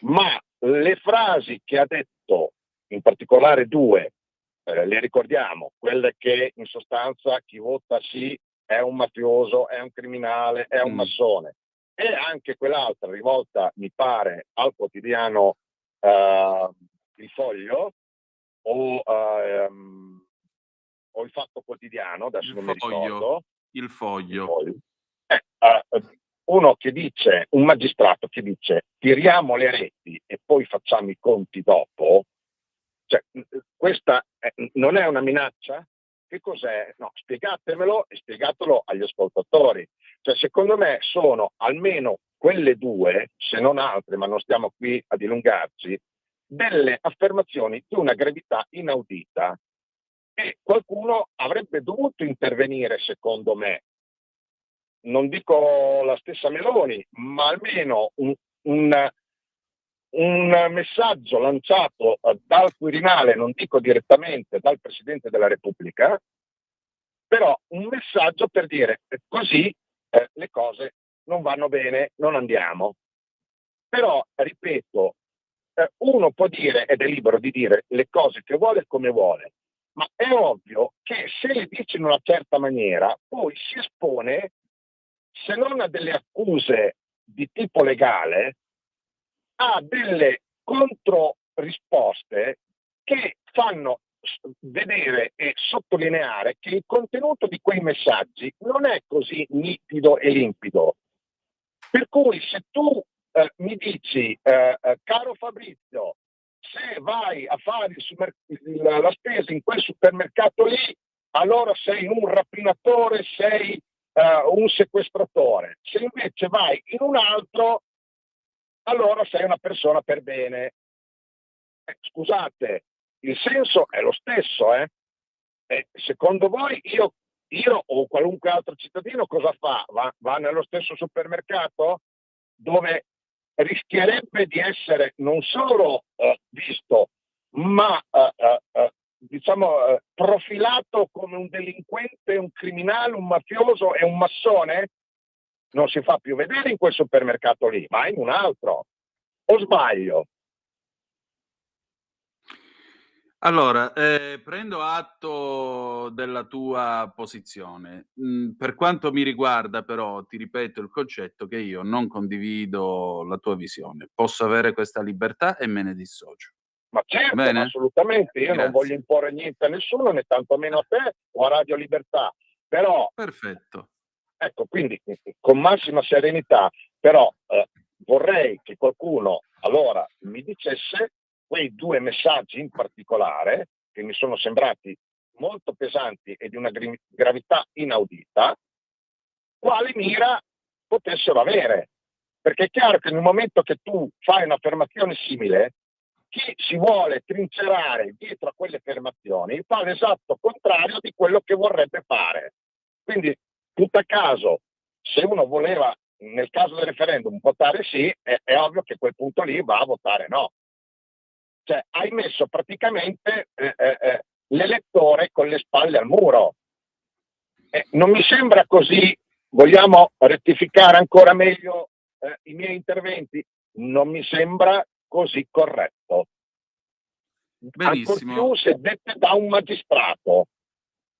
ma le frasi che ha detto, in particolare due, le ricordiamo, quelle che in sostanza chi vota sì è un mafioso, è un criminale, è un massone, e anche quell'altra rivolta, mi pare, al quotidiano Il Foglio, o il Fatto Quotidiano, adesso non mi ricordo. Il Foglio. Uno che dice, un magistrato che dice tiriamo le reti e poi facciamo i conti dopo, cioè, questa non è una minaccia? Che cos'è? No, spiegatemelo e spiegatelo agli ascoltatori. Cioè, secondo me sono almeno quelle due, se non altre, ma non stiamo qui a dilungarci, delle affermazioni di una gravità inaudita, e qualcuno avrebbe dovuto intervenire, secondo me. Non dico la stessa Meloni, ma almeno un messaggio lanciato dal Quirinale, non dico direttamente dal Presidente della Repubblica, però un messaggio per dire così le cose non vanno bene, non andiamo. Però, ripeto, uno può dire, ed è libero di dire le cose che vuole come vuole, ma è ovvio che se le dice in una certa maniera, poi si espone, se non a delle accuse di tipo legale, a delle controrisposte che fanno vedere e sottolineare che il contenuto di quei messaggi non è così nitido e limpido. Per cui se tu mi dici, caro Fabrizio, se vai a fare la spesa in quel supermercato lì, allora sei un rapinatore, sei un sequestratore. Se invece vai in un altro, allora sei una persona per bene. Scusate, il senso è lo stesso, secondo voi io o qualunque altro cittadino cosa fa? Va nello stesso supermercato dove rischierebbe di essere non solo visto, ma profilato come un delinquente, un criminale, un mafioso e un massone? Non si fa più vedere in quel supermercato lì, ma in un altro. O sbaglio? Allora, prendo atto della tua posizione. Per quanto mi riguarda, però, ti ripeto il concetto che io non condivido la tua visione. Posso avere questa libertà e me ne dissocio. Ma certo, Bene? assolutamente. Io non voglio imporre niente a nessuno, né tantomeno a te o a Radio Libertà. Però, perfetto. Ecco, quindi con massima serenità, però vorrei che qualcuno allora mi dicesse quei due messaggi in particolare, che mi sono sembrati molto pesanti e di una gravità inaudita, quali mira potessero avere. Perché è chiaro che nel momento che tu fai un'affermazione simile, chi si vuole trincerare dietro a quelle affermazioni fa l'esatto contrario di quello che vorrebbe fare. Quindi, tutto a caso, se uno voleva, nel caso del referendum, votare sì, è ovvio che a quel punto lì va a votare no. Cioè, hai messo praticamente l'elettore con le spalle al muro. Non mi sembra così. Vogliamo rettificare ancora meglio i miei interventi? Non mi sembra così corretto. Benissimo. Ancor più se dette da un magistrato.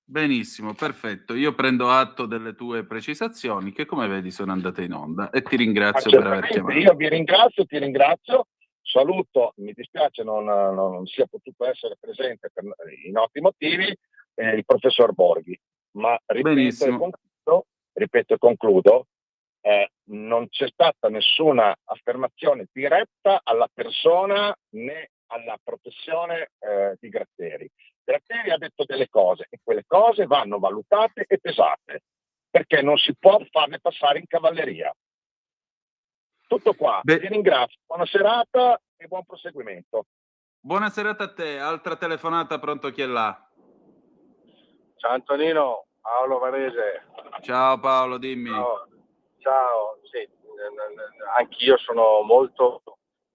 Benissimo, perfetto. Io prendo atto delle tue precisazioni che, come vedi, sono andate in onda e ti ringrazio per aver chiamato. Io vi ringrazio, ti ringrazio. Saluto, mi dispiace non sia potuto essere presente per i noti motivi, il professor Borghi. Ma ripeto e concludo, non c'è stata nessuna affermazione diretta alla persona né alla professione di Gratteri. Gratteri ha detto delle cose e quelle cose vanno valutate e pesate, perché non si può farle passare in cavalleria. Tutto qua, vi ringrazio, buona serata e buon proseguimento. Buona serata a te, altra telefonata, pronto, chi è là? Ciao Antonino, Paolo Varese. Ciao Paolo, dimmi. Ciao. Sì, anch'io sono molto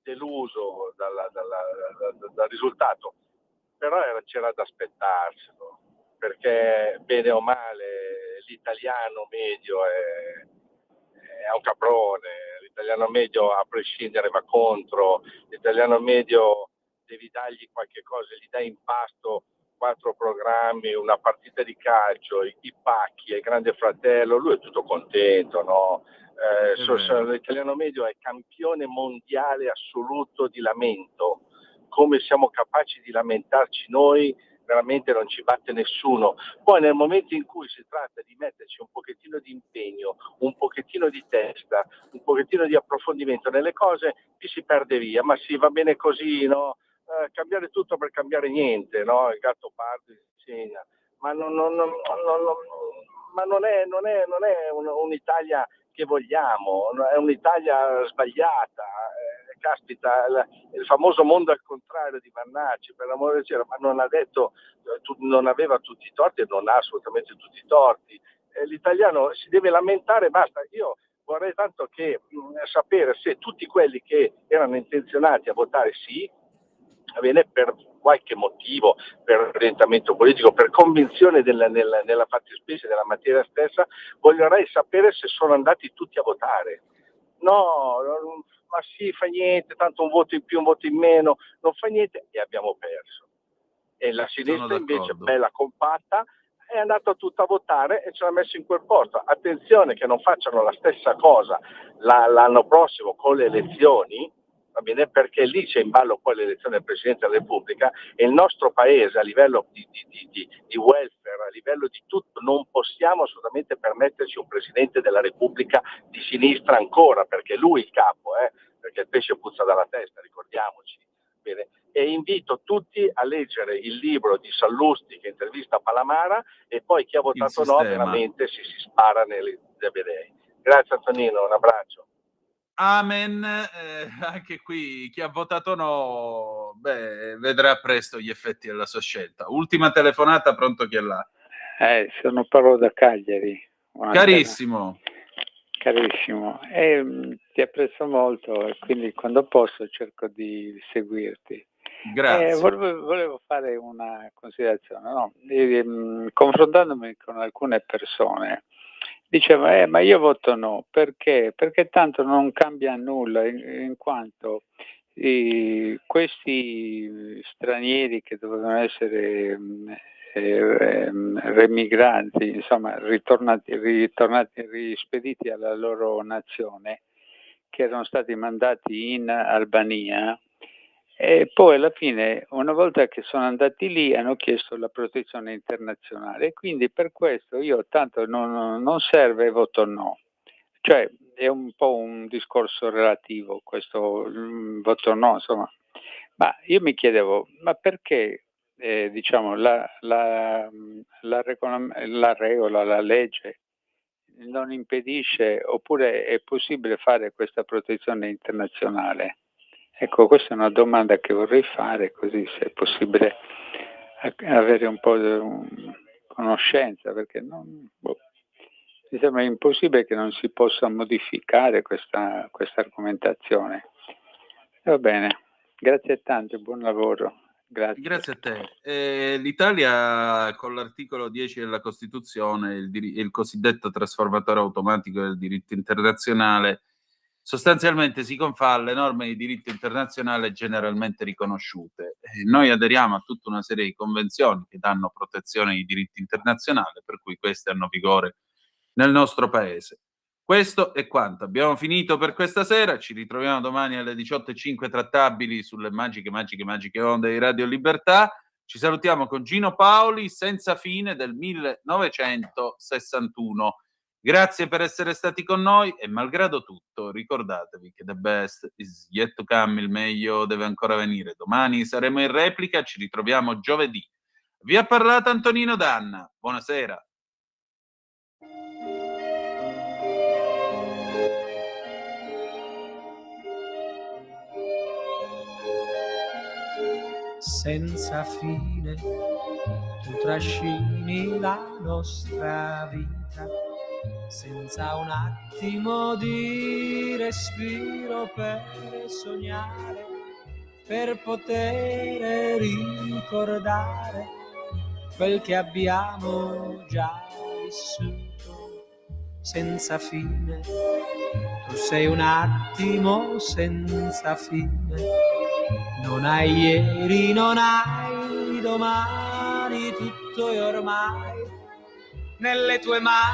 deluso dal risultato, però c'era da aspettarselo, perché bene o male l'italiano medio è un caprone, l'italiano medio a prescindere va contro, l'italiano medio devi dargli qualche cosa, gli dai in pasto 4 programmi, una partita di calcio, i pacchi, il Grande Fratello, lui è tutto contento, no? L'italiano medio è campione mondiale assoluto di lamento, come siamo capaci di lamentarci noi, veramente non ci batte nessuno. Poi nel momento in cui si tratta di metterci un pochettino di impegno, un pochettino di testa, un pochettino di approfondimento nelle cose, ci si perde via. Ma sì, va bene così, no? Cambiare tutto per cambiare niente, no? Il gatto pardo insegna. Ma non è un'Italia che vogliamo, è un'Italia sbagliata. Caspita, il famoso mondo al contrario di Mannacci, per l'amore del cielo, ma non ha detto, non aveva tutti i torti e non ha assolutamente tutti i torti. L'italiano si deve lamentare, basta. Io vorrei tanto che sapere se tutti quelli che erano intenzionati a votare sì, va bene, per qualche motivo, per orientamento politico, per convinzione nella fattispecie della materia stessa, vorrei sapere se sono andati tutti a votare. No, ma sì, fa niente, tanto un voto in più, un voto in meno, non fa niente e abbiamo perso. E la sinistra invece, bella compatta, è andata tutta a votare e ce l'ha messo in quel posto. Attenzione che non facciano la stessa cosa l'anno prossimo con le elezioni, va bene, perché lì c'è in ballo poi l'elezione del Presidente della Repubblica e il nostro paese a livello di welfare, a livello di tutto, non possiamo assolutamente permetterci un Presidente della Repubblica di sinistra ancora, perché lui è il capo, perché il pesce puzza dalla testa, ricordiamoci. Bene. E invito tutti a leggere il libro di Sallusti che intervista Palamara e poi chi ha votato no veramente si spara nelle dei. Grazie Antonino, un abbraccio. Amen. Anche qui chi ha votato no, vedrà presto gli effetti della sua scelta. Ultima telefonata, pronto, chi è là? Sono Paolo da Cagliari. Buonasera. Carissimo. Ti apprezzo molto e quindi quando posso cerco di seguirti. Grazie. Volevo fare una considerazione, no? Confrontandomi con alcune persone. Diceva, ma io voto no, perché? Perché tanto non cambia nulla, in quanto questi stranieri che dovevano essere remigranti, insomma, rispediti alla loro nazione, che erano stati mandati in Albania, e poi alla fine, una volta che sono andati lì, hanno chiesto la protezione internazionale e quindi per questo io tanto non serve, voto no. Cioè è un po' un discorso relativo questo voto no, insomma. Ma io mi chiedevo, ma perché diciamo la regola, la legge non impedisce, oppure è possibile fare questa protezione internazionale? Ecco, questa è una domanda che vorrei fare, così se è possibile avere un po' di conoscenza, perché mi sembra impossibile che non si possa modificare questa argomentazione. Va bene, grazie tante, buon lavoro. Grazie a te. L'Italia con l'articolo 10 della Costituzione, il cosiddetto trasformatore automatico del diritto internazionale, sostanzialmente si confà alle norme di diritto internazionale generalmente riconosciute. Noi aderiamo a tutta una serie di convenzioni che danno protezione ai diritti internazionali, per cui queste hanno vigore nel nostro paese. Questo è quanto. Abbiamo finito per questa sera, ci ritroviamo domani alle 18:05 trattabili sulle magiche onde di Radio Libertà. Ci salutiamo con Gino Paoli, Senza fine del 1961. Grazie per essere stati con noi e malgrado tutto ricordatevi che the best is yet to come, il meglio deve ancora venire. Domani saremo in replica, ci ritroviamo giovedì. Vi ha parlato Antonino Danna, buonasera. Senza fine tu trascini la nostra vita, senza un attimo di respiro per sognare, per poter ricordare quel che abbiamo già vissuto. Senza fine, tu sei un attimo senza fine, non hai ieri, non hai domani, tutto è ormai nelle tue mani.